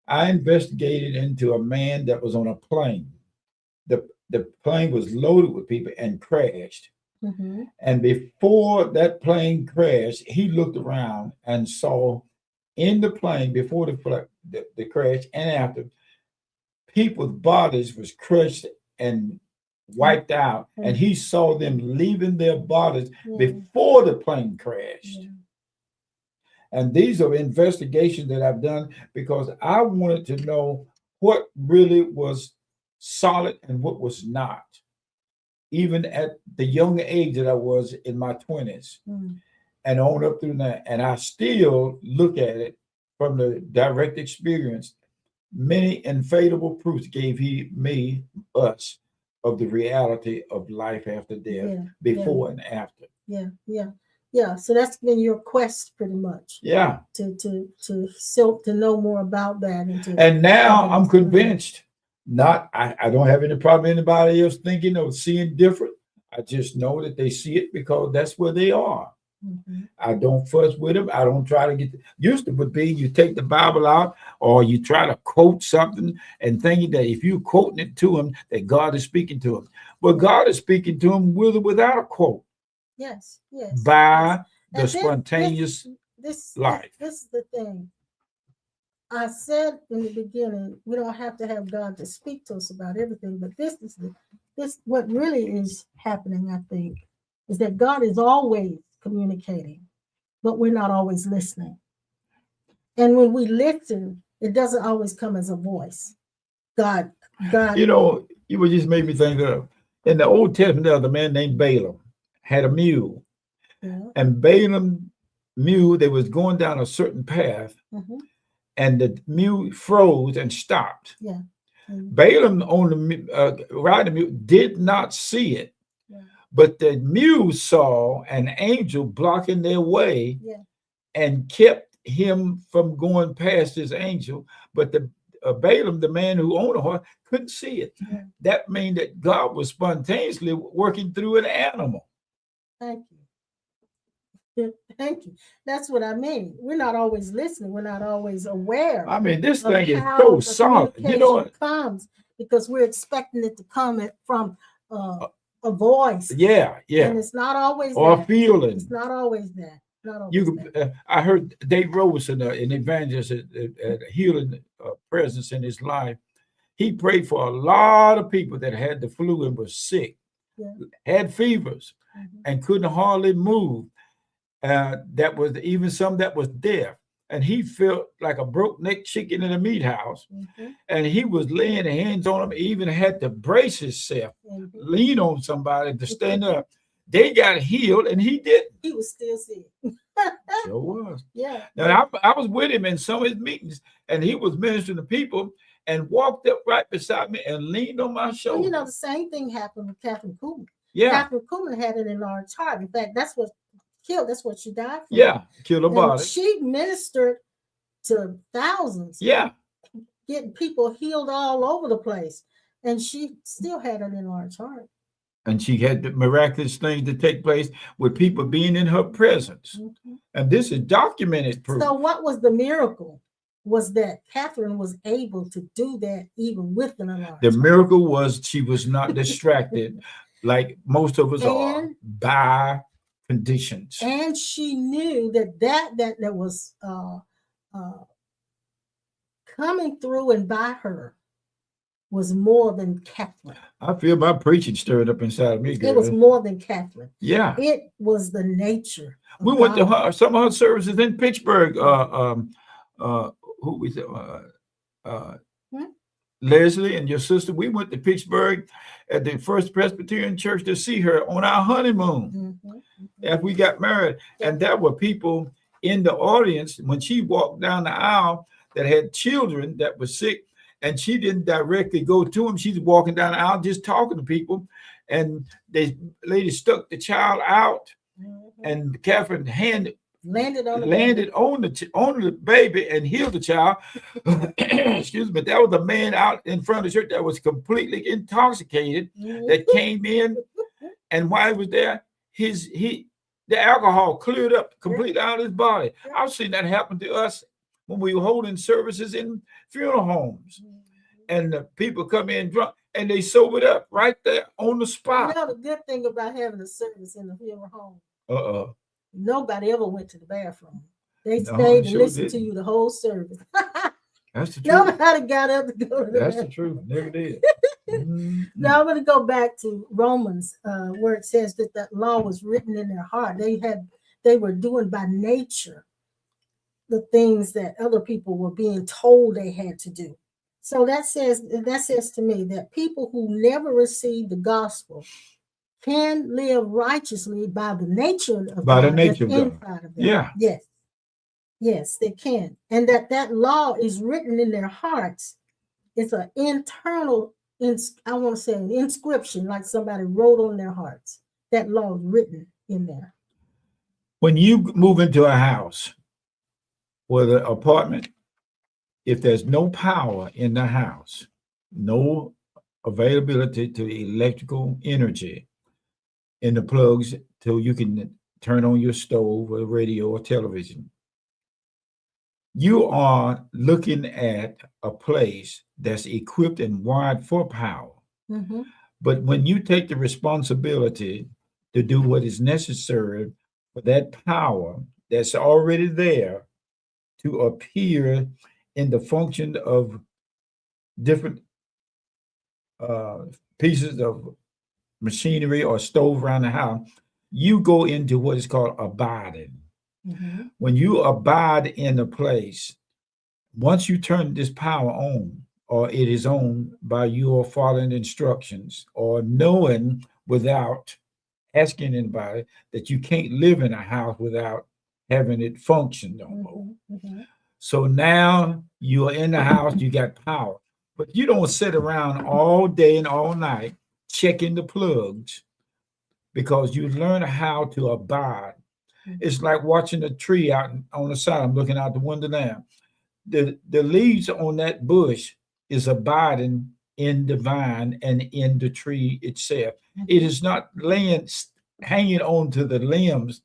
I investigated into a man that was on a plane. The plane was loaded with people and crashed. And before that plane crashed, he looked around and saw in the plane before the crash and after, people's bodies was crushed and wiped out, and he saw them leaving their bodies before the plane crashed. And these are investigations that I've done because I wanted to know what really was solid and what was not, even at the young age that I was in my 20s and on up through that. And I still look at it from the direct experience. Many infallible proofs gave us of the reality of life after death, before and after. Yeah. Yeah, so that's been your quest pretty much Yeah. to know more about that and to And now I'm Mhm. convinced. I don't have any problem anybody else thinking or seeing different. I just know that they see it because that's where they are. Mhm. I don't fuss with them. I don't try to get used to would be you take the Bible out or you try to quote something and thinking that if you're quoting it to him, that God is speaking to him. But God is speaking to him with or without a quote Yes, yes, yes. by the And spontaneous life. this is the thing. I said in the beginning, we don't have to have God to speak to us about everything, but this what really is happening, I think, is that God is always communicating, but we're not always listening. And when we listen, it doesn't always come as a voice. God, God, You would just made me think of in the Old Testament, there was a man named Balaam had a mule, yeah, and Balaam mule they was going down a certain path, mhm, and the mule froze and stopped. yeah, mhm, Balaam on the riding the mule did not see it, yeah, but the mule saw an angel blocking their way yeah, and kept him from going past this angel. But the Balaam, the man who owned a horse, couldn't see it. yeah. That means that God was spontaneously working through an animal. Thank you. Yeah, thank you. That's what I mean. We're not always listening. We're not always aware I mean, this of thing is how so the solid. communication comes because we're expecting it to come from a voice, Yeah, yeah. and it's not always Or that. feeling. It's not always that. Not always You, that. I heard Dave Roberson, an evangelist at healing presence in his life. He prayed for a lot of people that had the flu and was sick, Yeah. had fevers, Mhm. and couldn't hardly move. That was even some that was deaf. And he felt like a broke neck chicken in a meat house. Mhm. And he was laying hands on them, even had to brace himself, Mhm. lean on somebody to stand up. They got healed and he didn't. He was still sick. Sure was. Yeah. Now, I was with him in some of his meetings, and he was ministering to people and walked up right beside me and leaned on my Well, shoulder. the same thing happened with Catherine Kuhlman. Yeah. Catherine Kuhlman had an enlarged heart. In fact, that's what she died from. Yeah. Killed her And body. she ministered to thousands. Yeah. Getting people healed all over the place. And she still had an enlarged heart. And she had the miraculous things to take place with people being in her presence. Mm-hmm. And this is documented proof. So what was the miracle? Was that Catherine was able to do that even with an enlarged The heart. miracle was she was not distracted like most of us are by conditions. And she knew that was coming through and by her was more than Catherine. I feel my preaching stirred up inside of me. Girl. It was more than Catherine. Yeah. It was the nature. We went to some of her services in Pittsburgh. Who we Leslie and your sister, we went to Pittsburgh at the First Presbyterian Church to see her on our honeymoon after we got married. And there were people in the audience when she walked down the aisle that had children that were sick, and she didn't directly go to them. She's walking down the aisle just talking to people, and the lady stuck the child out, and Catherine's hand landed on the baby and healed the child. Excuse me. That was a man out in front of the church that was completely intoxicated that came in, and while he was there, the alcohol cleared up completely out of his body. I've seen that happen to us when we were holding services in funeral homes, and the people come in drunk and they sobered up right there on the spot. The good thing about having a service in the funeral home. Nobody ever went to the bathroom. They stayed and listened to you the whole service. That's the truth. Nobody got up to go to the That's bathroom. the truth. Never did. Now I'm going to go back to Romans, where it says that law was written in their heart. They were doing by nature the things that other people were being told they had to do. So that says to me that people who never received the gospel can live righteously by the nature of God that's inside of them. Yeah. Yes, they can. And that law is written in their hearts. It's an internal, I want to say an inscription, like somebody wrote on their hearts. That law is written in there. When you move into a house or the apartment, if there's no power in the house, no availability to electrical energy in the plugs till you can turn on your stove or radio or television, you are looking at a place that's equipped and wired for power. Mm-hmm. But when you take the responsibility to do what is necessary for that power that's already there to appear in the function of different uh, pieces of machinery or stove around the house, you go into what is called abiding. Mm-hmm. When you abide in a place, once you turn this power on, or it is on by your following instructions or knowing without asking anybody that you can't live in a house without having it function no more. Mm-hmm. Mm-hmm. So now you are in the house, you got power, but you don't sit around all day and all night checking the plugs because you learn how to abide. It's like watching a tree out on the side. I'm looking out the window now. The leaves on that bush is abiding in the vine and in the tree itself. It is not hanging on to the limbs,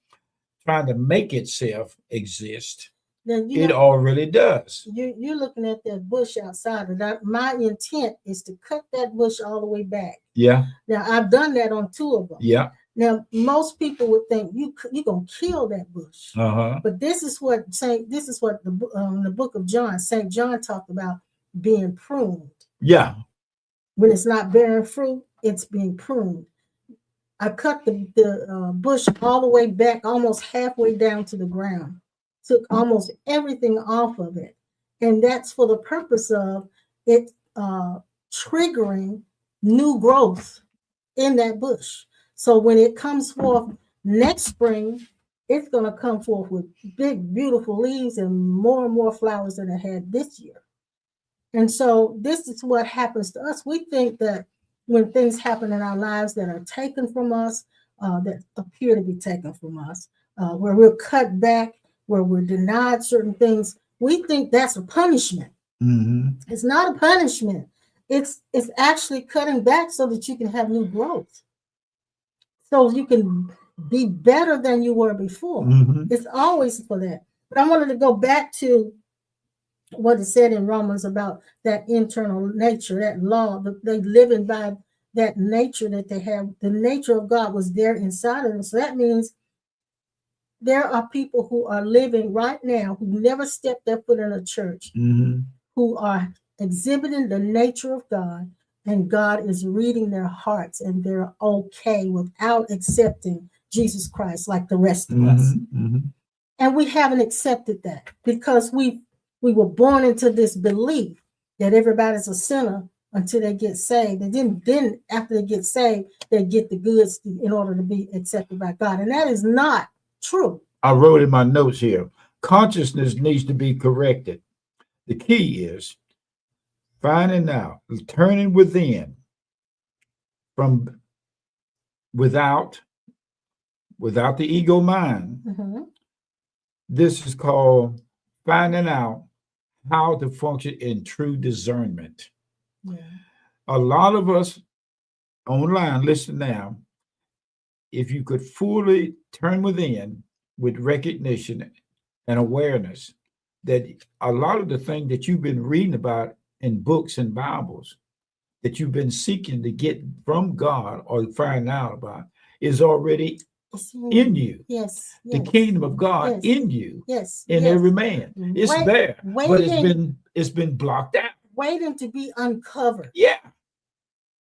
trying to make itself exist. Then It already does. you're looking at that bush outside, and my intent is to cut that bush all the way back. Yeah, Now I've done that on 2 of them. yeah, Now most people would think you're gonna kill that bush, uh-huh. but this is what the book of John, Saint John talked about being pruned. Yeah, When it's not bearing fruit, it's being pruned. I cut the bush all the way back, almost halfway down to the ground. Took almost everything off of it, and that's for the purpose of it triggering new growth in that bush. So when it comes forth next spring, it's going to come forth with big, beautiful leaves and more flowers than it had this year. And so this is what happens to us. We think that when things happen in our lives that are taken from us, that appear to be taken from us, where we're cut back, where we're denied certain things, we think that's a punishment. mm-hmm. It's not a punishment. It's actually cutting back so that you can have new growth, so you can be better than you were before. Mm-hmm. It's always for that. But I wanted to go back to what it said in Romans about that internal nature, that law, that they living by that nature that they have. The nature of God was there inside of them. So that means there are people who are living right now who never stepped their foot in a church, Mm-hmm. who are exhibiting the nature of God, and God is reading their hearts, and they're okay without accepting Jesus Christ like the rest of us. Mm-hmm. And we haven't accepted that because we were born into this belief that everybody's a sinner until they get saved. And then after they get saved, they get the goods in order to be accepted by God. And that is not true. I wrote in my notes here, consciousness needs to be corrected. The key is finding out, turning within from without the ego mind. Mm-hmm. This is called finding out how to function in true discernment. Yeah. A lot of us online, listen now, if you could fully turn within with recognition and awareness that a lot of the things that you've been reading about in books and Bibles that you've been seeking to get from God or find out about is already in you. Yes. The kingdom of God in you. Yes. In every man. It's there. But it's been blocked out. Waiting to be uncovered. Yeah.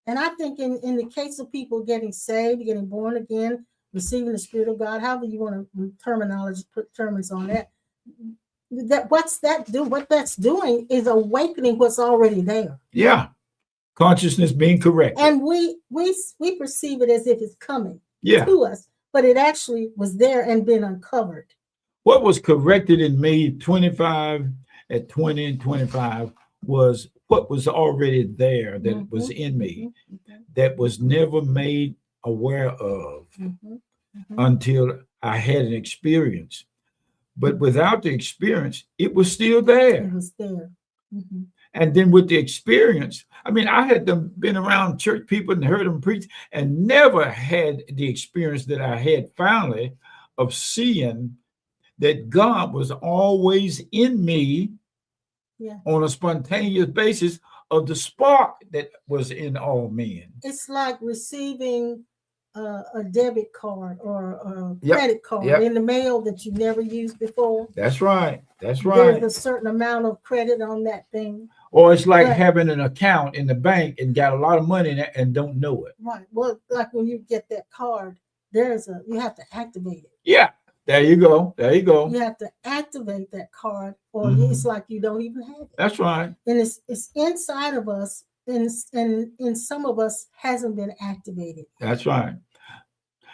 And I think in the case of people getting saved, getting born again, receiving the Spirit of God, however you want to put terms on that, what that's doing is awakening what's already there. Yeah. Consciousness being corrected. And we perceive it as if it's coming to us, but it actually was there and been uncovered. What was corrected in me at 20 and 25 was what was already there that was in me that was never made aware of until I had an experience. But without the experience, it was still there. It was there. Mm-hmm. And then with the experience, I mean, I had been around church people and heard them preach and never had the experience that I had finally of seeing that God was always in me on a spontaneous basis of the spark that was in all men. It's like receiving a debit card or a credit card in the mail that you never used before. That's right. That's There's right. a certain amount of credit on that thing. Or it's like having an account in the bank and got a lot of money in it and don't know it. Right. Well, like when you get that card, you have to activate it. Yeah. There you go. There you go. You have to activate that card, or it's like you don't even have it. That's right. And it's inside of us, and in some of us hasn't been activated. That's right.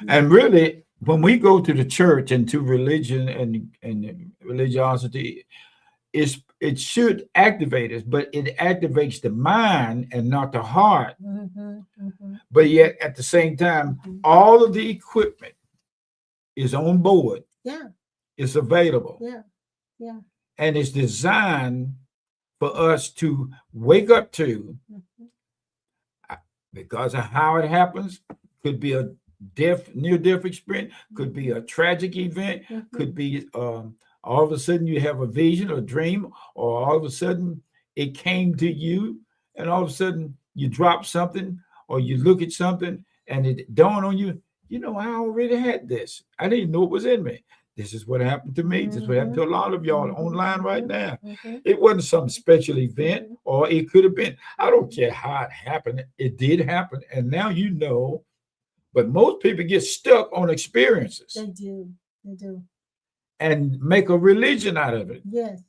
And really, when we go to the church and to religion and religiosity, it should activate us, but it activates the mind and not the heart. But yet, at the same time, all of the equipment is on board. Yeah. It's available. Yeah. Yeah. And it's designed for us to wake up to, because of how it happens. Could be a near-death experience, could be a tragic event, could be all of a sudden you have a vision or dream, or all of a sudden it came to you, and all of a sudden you drop something or you look at something and it dawned on you, I already had this. I didn't know it was in me. This is what happened to me. This is what happened to a lot of y'all online right now. It wasn't some special event, or it could have been. I don't care how it happened. It did happen. And now you know. But most people get stuck on experiences. They do. They do. And make a religion out of it. Yes.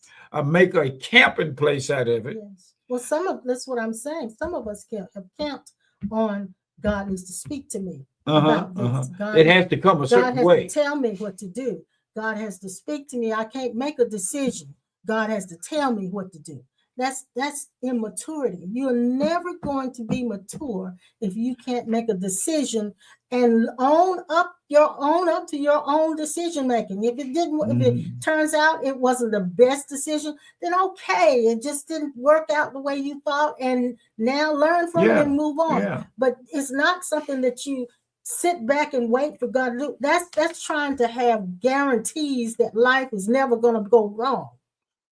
Make a camping place out of it. Yes. Well, that's what I'm saying. Some of us have camped on God needs to speak to me. It has to come a certain way. God has to tell me what to do. God has to speak to me. I can't make a decision. God has to tell me what to do. That's immaturity. You're never going to be mature if you can't make a decision and own up to your own decision making. If it turns out it wasn't the best decision, then okay, it just didn't work out the way you thought, and now learn from it and move on. Yeah. But it's not something that you sit back and wait for God to do. That's trying to have guarantees that life is never going to go wrong.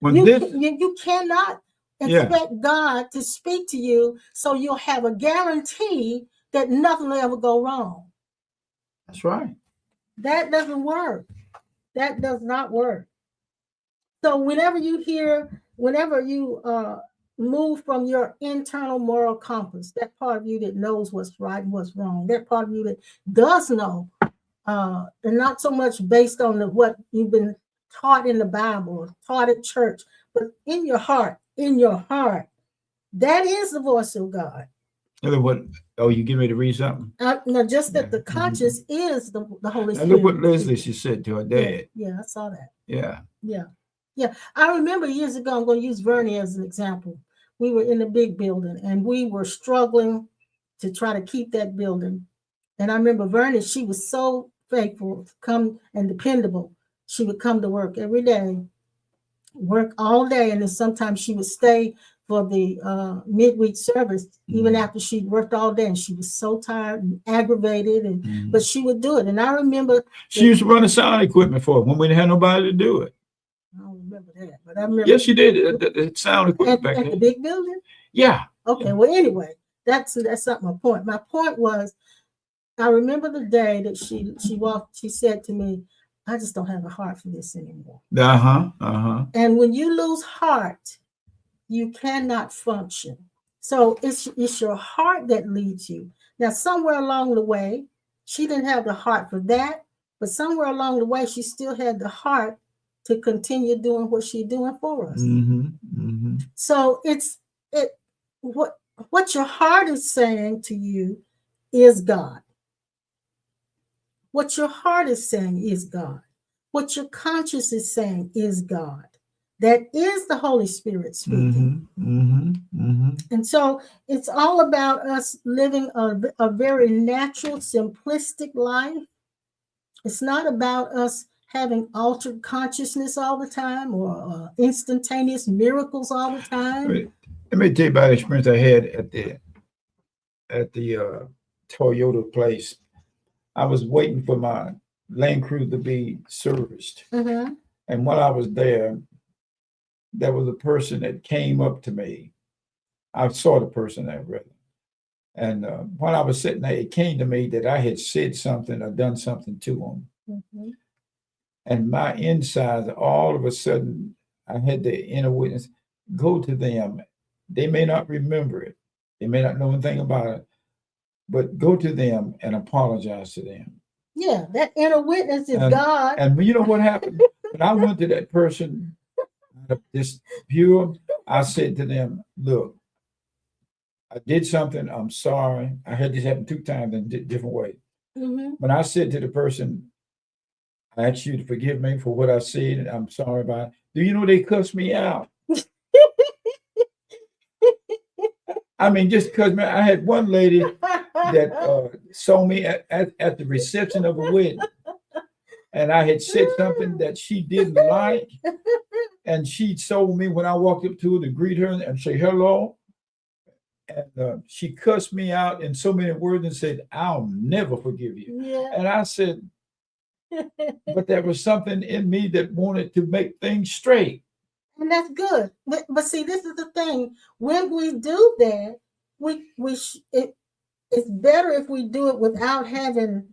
You cannot expect God to speak to you so you'll have a guarantee that nothing will ever go wrong. That's right. That doesn't work. That does not work. So whenever you move from your internal moral compass, that part of you that knows what's right and what's wrong, that part of you that does know, and not so much based on what you've been taught in the Bible or taught at church, but in your heart, that is the voice of God. What? Oh, you getting ready to read something? No, just that the conscience is the Holy Spirit. Now look what Leslie, she said to her dad. Yeah, I saw that. Yeah. I remember years ago, I'm going to use Vernie as an example. We were in a big building and we were struggling to try to keep that building. And I remember Vernie, she was so faithful to come and dependable. She would come to work every day, work all day, and then sometimes she would stay for the midweek service, even after she'd worked all day, and she was so tired and aggravated, but she would do it. And I remember she used to run the sound equipment for it when we didn't have nobody to do it. I don't remember that, but I remember. Yes, she did. The sound equipment back at then. The big building. Yeah. Okay. Well, anyway, that's not my point. My point was, I remember the day that she walked. She said to me, "I just don't have a heart for this anymore." And when you lose heart, you cannot function. So it's your heart that leads you. Now, somewhere along the way, she didn't have the heart for that, but somewhere along the way, she still had the heart to continue doing what she's doing for us. So what your heart is saying to you is God. What your heart is saying is God. What your conscience is saying is God. That is the Holy Spirit speaking. And so it's all about us living a very natural, simplistic life, It's not about us having altered consciousness all the time or instantaneous miracles all the time. Let me tell you about the experience I had at the Toyota place. I was waiting for my Land Cruiser to be serviced, Mm-hmm. and while I was there was a person that came up to me. I saw the person there, rather. And while I was sitting there, it came to me that I had said something or done something to him. Mm-hmm. And my insides, all of a sudden, I had the inner witness go to them. They may not remember it, they may not know anything about it, but go to them and apologize to them. Yeah, that inner witness is And, God. and you know what happened? When I went to that person, this pure, I said to them, look, I did something. I'm sorry. I had this happen 2 times in different ways. Mm-hmm. When I said to the person, I ask you to forgive me for what I said, and I'm sorry about it. Do you know they cussed me out? I mean, just because, man, I had one lady that saw me at the reception of a wedding, and I had said something that she didn't like, and she told me when I walked up to her to greet her and say hello, and she cussed me out in so many words and said, "I'll never forgive you." Yeah. And I said, but there was something in me that wanted to make things straight. And that's good. But see, this is the thing. When we do that, it's better if we do it without having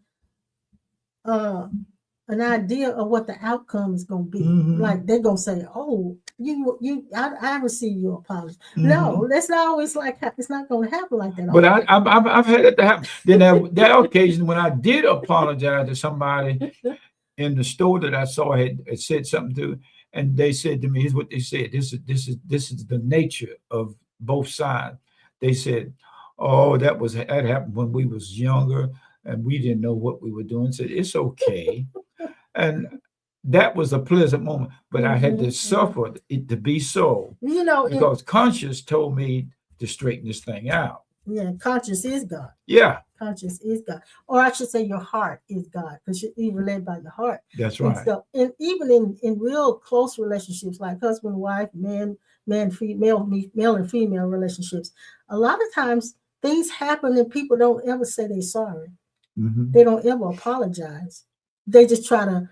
an idea of what the outcome is going to be. Mhm. Like they're going to say, "Oh, I received your apology." Mhm. No, that's not always like it's not going to happen like that. But I've had it to happen. Then that occasion when I did apologize to somebody in the store that I saw had said something to, and they said to me, "Here's what they said. This is the nature of both sides." They said, "Oh, that happened when we was younger, and we didn't know what we were doing." Said it's okay, and that was a pleasant moment. But I had to suffer it to be so, because conscience told me to straighten this thing out. Yeah, conscience is God. Yeah. Conscience is God. Or I should say your heart is God, because you're led by your heart. That's And right. so, and even in real close relationships like husband, wife, male and female relationships, a lot of times things happen and people don't ever say they're sorry. Mm-hmm. They don't ever apologize. They just try to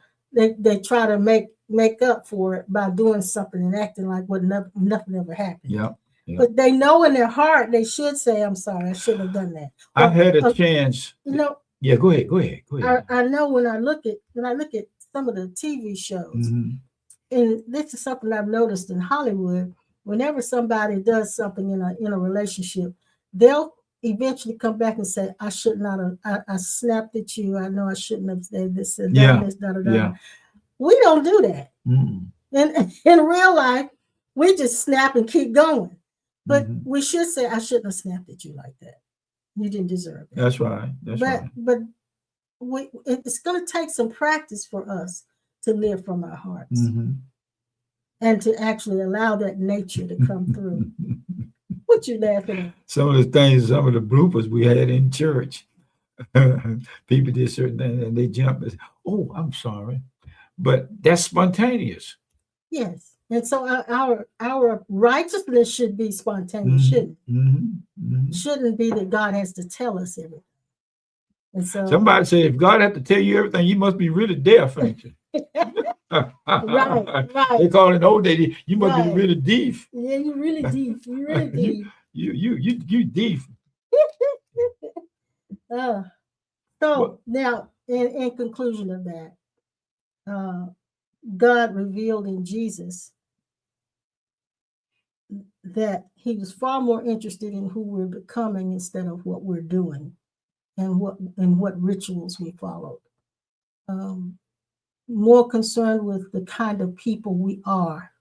make up for it by doing something and acting like nothing ever happened. Yeah. But they know in their heart they should say, "I'm sorry, I shouldn't have done that." I had a chance. Yeah, go ahead. I know when I look at some of the TV shows, Mm-hmm. and this is something I've noticed in Hollywood. Whenever somebody does something in a relationship, they'll eventually come back and say, "I should not have. I snapped at you. I know I shouldn't have said this and that and this, da, da, da." Yeah. We don't do that. Mm-hmm. In real life, we just snap and keep going. But Mm-hmm. we should say, "I shouldn't have snapped at you like that. You didn't deserve it." That's right. But it's going to take some practice for us to live from our hearts, Mm-hmm. and to actually allow that nature to come through. What you laughing at? Some of the bloopers we had in church. People did certain things and they jumped and said, "Oh, I'm sorry," but that's spontaneous. Yes. And so our righteousness should be spontaneous, shouldn't it? Mm-hmm. Shouldn't be that God has to tell us everything. And so somebody said, if God had to tell you everything, you must be really deaf, ain't you? Right. They call it in old days, you must be really deaf. Yeah, you're really deep. You're really deep. you deaf. So now, in conclusion of that, God revealed in Jesus that he was far more interested in who we're becoming instead of what we're doing and what rituals we followed. More concerned with the kind of people we are,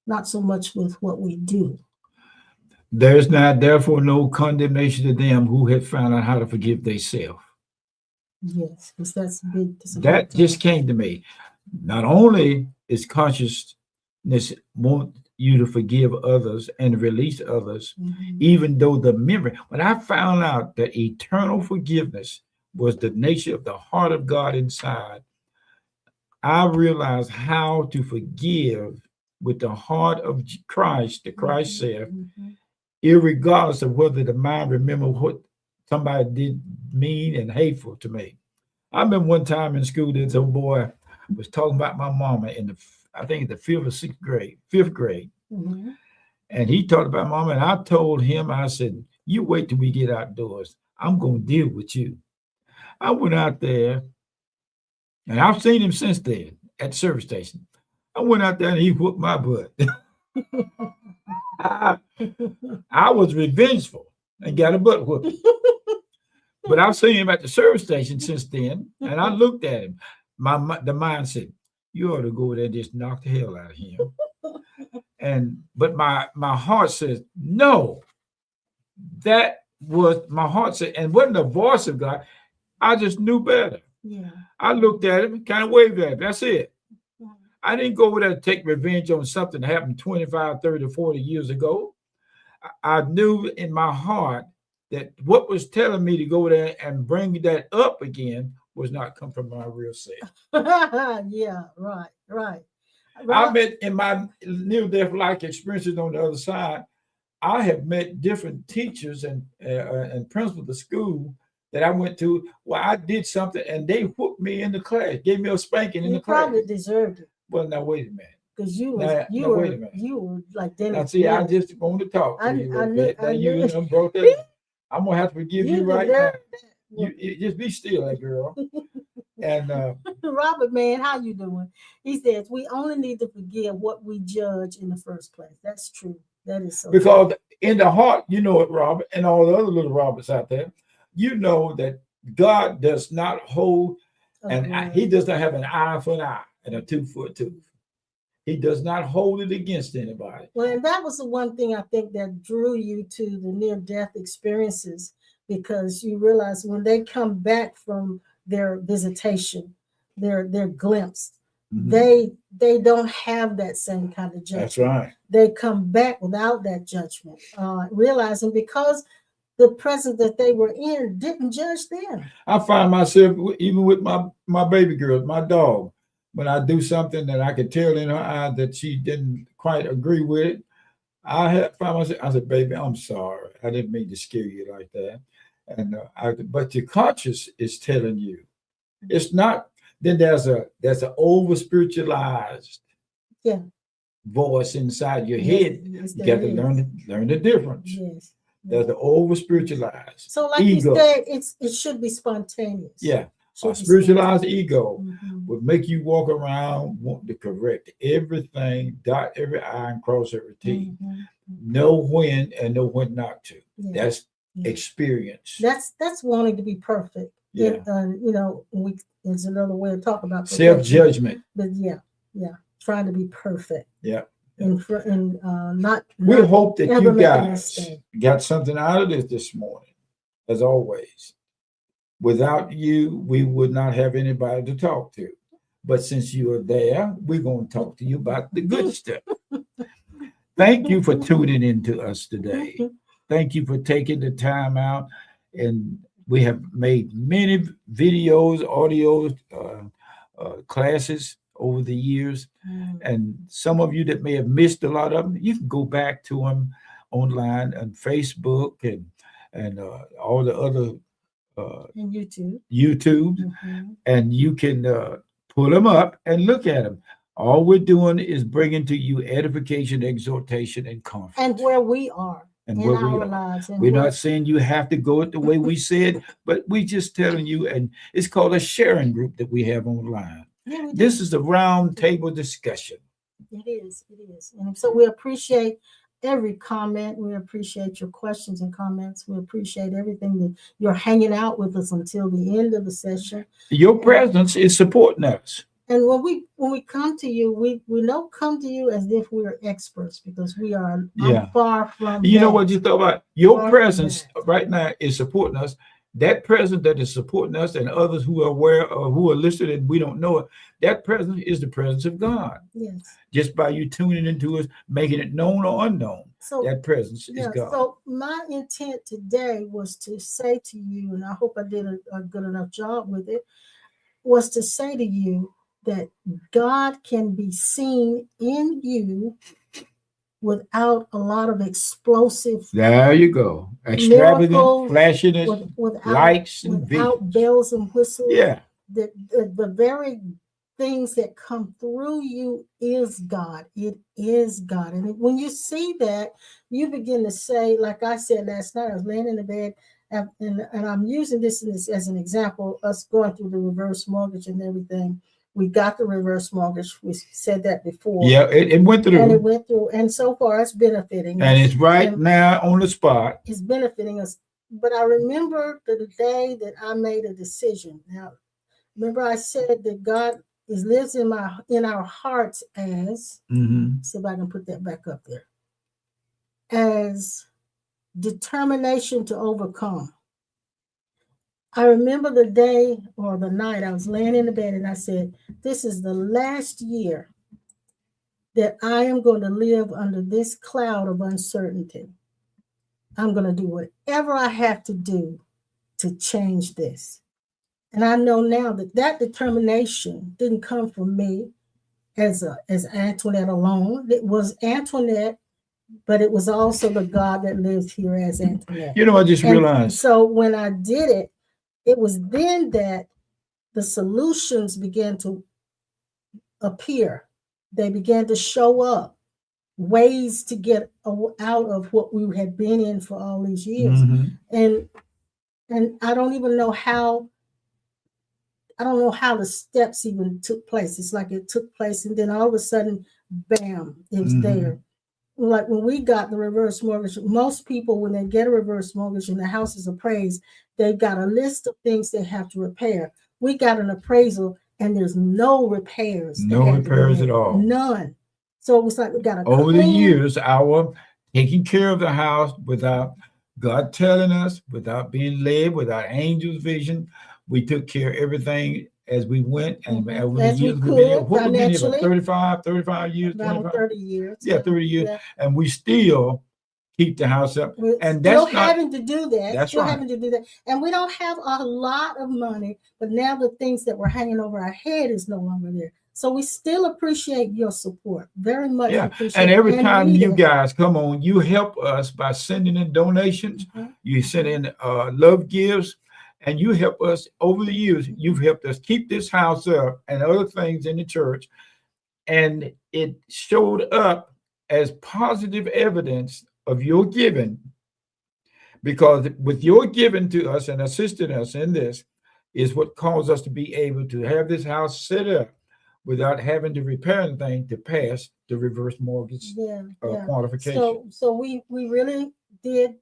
not so much with what we do. There is not therefore no condemnation to them who have found out how to forgive themselves. Yes, because that's big. That just came to me. Not only is consciousness want you to forgive others and release others, even though the memory, when I found out that eternal forgiveness was the nature of the heart of God inside, I realized how to forgive with the heart of Christ, the Christ self, irregardless of whether the mind remember what somebody did mean and hateful to me. I remember one time in school, this old boy was talking about my mama in the, I think the fifth grade. And he talked about mama, and I told him, I said, you wait till we get outdoors. I'm going to deal with you. I went out there, and I've seen him since then at the service station. I went out there and he whooped my butt. I was revengeful and got a butt whooping. But I've seen him at the service station since then, and I looked at him. The mind said, you ought to go there and just knock the hell out of him. But my heart says, no. That was my heart said, and wasn't the voice of God. I just knew better. Yeah. I looked at him, kind of waved at him. That's it. I didn't go over there to take revenge on something that happened 25, 30, 40 years ago. I knew in my heart that what was telling me to go there and bring that up again was not come from my real self. Yeah, right. I met in my near-death-like experiences on the other side, I have met different teachers and principals of school that I went to where I did something and they whooped me in the class, gave me a spanking in the class. You probably deserved it. Well, now wait a minute. Because you were like Dennis. Now, see, I just want to talk to you a bit. Now you broke that. I'm gonna have to forgive you right now. You just be still, that girl. And Robert, man, how you doing? He says we only need to forgive what we judge in the first place. That's true. That is so. Because in the heart, you know it, Robert, and all the other little Roberts out there, you know that God does not hold, and He does not have an eye for an eye and a tooth for a tooth. He does not hold it against anybody. Well, and that was the one thing I think that drew you to the near-death experiences, because you realize when they come back from their visitation, their glimpse, they don't have that same kind of judgment. That's right. They come back without that judgment, realizing because the presence that they were in didn't judge them. I find myself, even with my baby girl, my dog, when I do something that I could tell in her eye that she didn't quite agree with it, I find myself, I said, baby, I'm sorry. I didn't mean to scare you like that. And but your conscience is telling you. It's not, then there's an over spiritualized voice inside your head. Yes, you got to learn the difference. Yes. There's the over spiritualized. So like ego. You said, it should be spontaneous. Yeah. A spiritualized ego would make you walk around wanting to correct everything, dot every I and cross every T. Know when and know when not to. Yeah. That's experience. That's wanting to be perfect. Yeah. It's another way to talk about self-judgment. But trying to be perfect. Yeah. And not. We hope that you guys got something out of this morning, as always. Without you, we would not have anybody to talk to. But since you are there, we're going to talk to you about the good stuff. Thank you for tuning in to us today. Thank you for taking the time out. And we have made many videos, audios, classes over the years. And some of you that may have missed a lot of them, you can go back to them online on Facebook and all the other and YouTube, and you can pull them up and look at them. All we're doing is bringing to you edification, exhortation, and comfort. And where we are in our lives. We're not saying you have to go it the way we said, but we just telling you, and it's called a sharing group that we have online. Yeah, this is a round table discussion. It is. And so we appreciate every comment. We appreciate your questions and comments. We appreciate everything that you're hanging out with us until the end of the session. Your presence is supporting us. And when we come to you, we don't come to you as if we're experts, because we are far from. You know what you thought about? Your presence right now is supporting us. That presence that is supporting us and others who are aware or who are listed and we don't know it, that presence is the presence of God. Yes. Just by you tuning into us, making it known or unknown. So that presence is yeah, God. so my intent today was to say to you, and I hope I did a good enough job with it, was to say to you that God can be seen in you without a lot of explosive There you go. Extravagant, miracles, flashiness, without lights, and visions. bells and whistles. Yeah. The very things that come through you is God. It is God. And when you see that, you begin to say, like I said last night, I was laying in the bed, and I'm using this as an example, us going through the reverse mortgage and everything. We got the reverse mortgage. We said that before. Yeah, it went through. And it went through. And so far, it's benefiting us. And it's right now on the spot. It's benefiting us. But I remember the day that I made a decision. Now, remember I said that God lives in our hearts as, see if I can put that back up there, as determination to overcome. I remember the day or the night I was laying in the bed and I said, this is the last year that I am going to live under this cloud of uncertainty. I'm going to do whatever I have to do to change this. And I know now that determination didn't come from me as Antoinette alone. It was Antoinette, but it was also the God that lives here as Antoinette. You know, I just realized. And so when I did it, it was then that the solutions began to appear. They began to show up, ways to get out of what we had been in for all these years. And I don't even know how. I don't know how the steps even took place. It's like it took place, and then all of a sudden, bam, it was there. Like when we got the reverse mortgage, most people, when they get a reverse mortgage and the house is appraised, they've got a list of things they have to repair. We got an appraisal, and there's no repairs. No repairs at all. None. So it was like we got a over the years, our taking care of the house without God telling us, without being led, without angels' vision. We took care of everything as we went, and over the years, we've been here, what we've been here for 35 years, about 30 years. Yeah, 30 years. Yeah. And we still keep the house up. We're and still that's not, having to do that. That's still right. having to do that. And we don't have a lot of money, but now the things that were hanging over our head is no longer there. So we still appreciate your support very much. Yeah. And every time you guys come on, you help us by sending in donations. You send in love gifts. And you help us over the years. You've helped us keep this house up and other things in the church. And it showed up as positive evidence of your giving. Because with your giving to us and assisting us in this is what caused us to be able to have this house set up without having to repair anything to pass the reverse mortgage qualification. So we really did.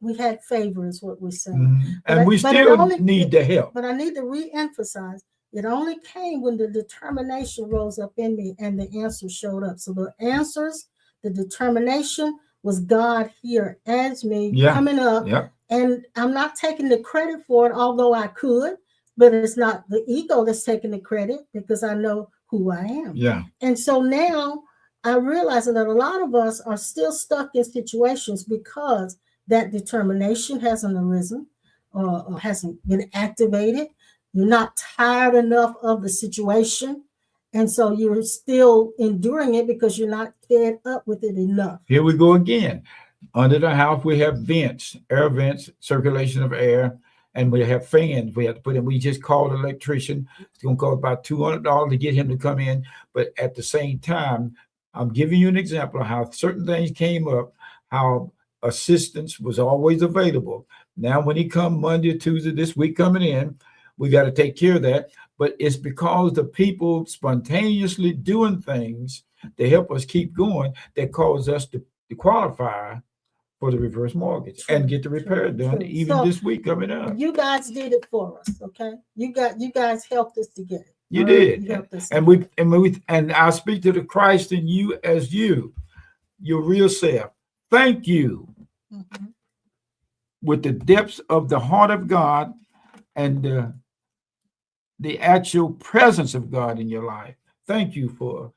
We had favor, is what we're saying. And we still need the help. But I need to re-emphasize, it only came when the determination rose up in me and the answers showed up. So the answers, the determination was God here as me coming up. And I'm not taking the credit for it, although I could, but it's not the ego that's taking the credit because I know who I am. And so now I realize that a lot of us are still stuck in situations because that determination hasn't arisen or hasn't been activated. You're not tired enough of the situation. And so you're still enduring it because you're not fed up with it enough. Here we go again. Under the house, we have vents, air vents, circulation of air, and we have fans we have to put in. We just called an electrician. It's going to cost about $200 to get him to come in. But at the same time, I'm giving you an example of how certain things came up, how assistance was always available. Now, when he come Monday or Tuesday, this week coming in, we got to take care of that. But it's because the people spontaneously doing things to help us keep going that cause us to qualify for the reverse mortgage and get the repair done even this week coming up. You guys did it for us, okay? You guys helped us to get it. You did. And I speak to the Christ in you as your real self. Thank you with the depths of the heart of God and the actual presence of God in your life. Thank you for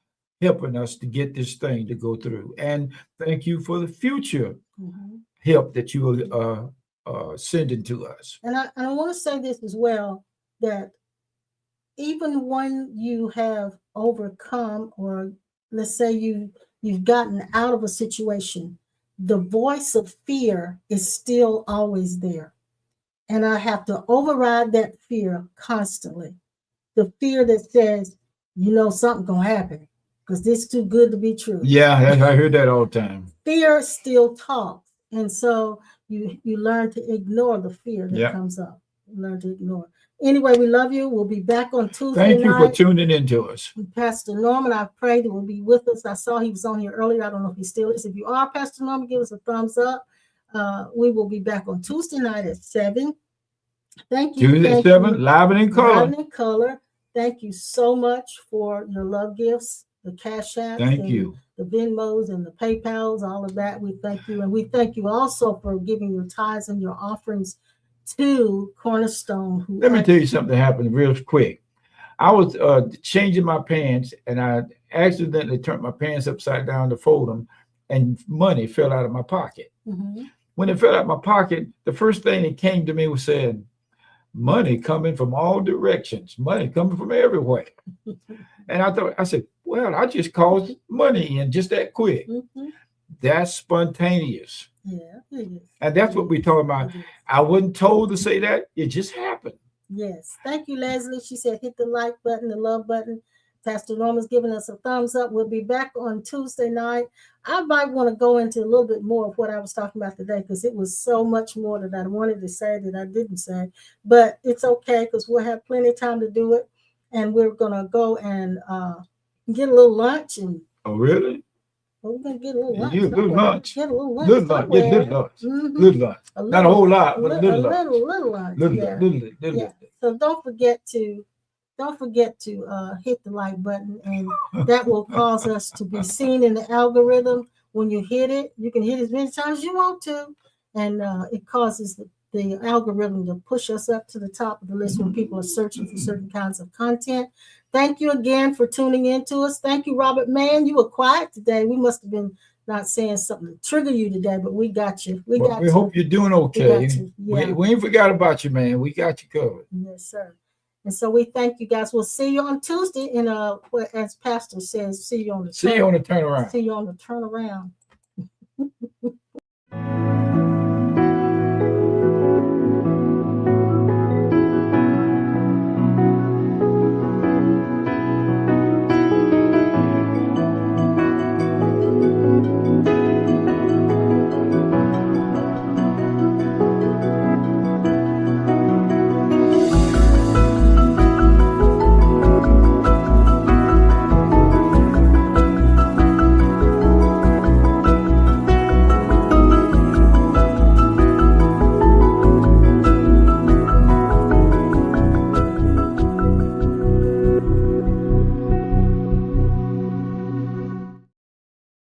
helping us to get this thing to go through. And thank you for the future Mhm. help that you are sending to us. And I want to say this as well, that even when you have overcome, or let's say you've gotten out of a situation, the voice of fear is still always there. And I have to override that fear constantly. The fear that says, something gonna happen because this is too good to be true. Yeah, I hear that all the time. Fear still talks. And so you learn to ignore the fear that comes up. You learn to ignore. Anyway, we love you. We'll be back on Tuesday Thank you night. for tuning in to us. Pastor Norman, I pray that will be with us. I saw he was on here earlier. I don't know if he still is. If you are Pastor Norman, give us a thumbs up. We will be back on Tuesday night at 7. Thank you. Tuesday at 7, live and in color. Live and in color. Thank you so much for your love gifts, the Cash Apps, Thank you. the Venmos and the PayPals, all of that. We thank you. And we thank you also for giving your tithes and your offerings to Cornerstone. Let me tell you something that happened real quick. I was changing my pants, and I accidentally turned my pants upside down to fold them, and money fell out of my pocket. Mm-hmm. When it fell out of my pocket, the first thing that came to me was saying, money coming from all directions, money coming from everywhere. And I said, well, I just caused money in just that quick. Mm-hmm. That's spontaneous. Yeah, it is. And that's what we're talking about. I wasn't told to say that. It just happened. Yes. Thank you, Leslie. She said, hit the like button, the love button. Pastor Norman's giving us a thumbs up. We'll be back on Tuesday night. I might want to go into a little bit more of what I was talking about today, because it was so much more that I wanted to say that I didn't say. But it's okay, because we'll have plenty of time to do it. And we're going to go and get a little lunch. And oh, really? We're going to get a little lunch. Get a little lunch. Get a little lunch. Little lunch. Get little lunch. Mm-hmm. Little lunch. Not a whole lot, but a little lunch. Little lunch. Little. So don't forget to hit the like button, and that will cause us to be seen in the algorithm. When you hit it, you can hit as many times as you want to, and it causes the algorithm to push us up to the top of the list when people are searching for certain kinds of content. Thank you again for tuning in to us. Thank you, Robert Mann. You were quiet today. We must have been not saying something to trigger you today, but we got you. We hope you're doing okay. Yeah. We ain't forgot about you, man. We got you covered. Yes, sir. And so we thank you guys. We'll see you on Tuesday. And as Pastor says, see you on the turnaround. See you on the turnaround. See you on the turnaround.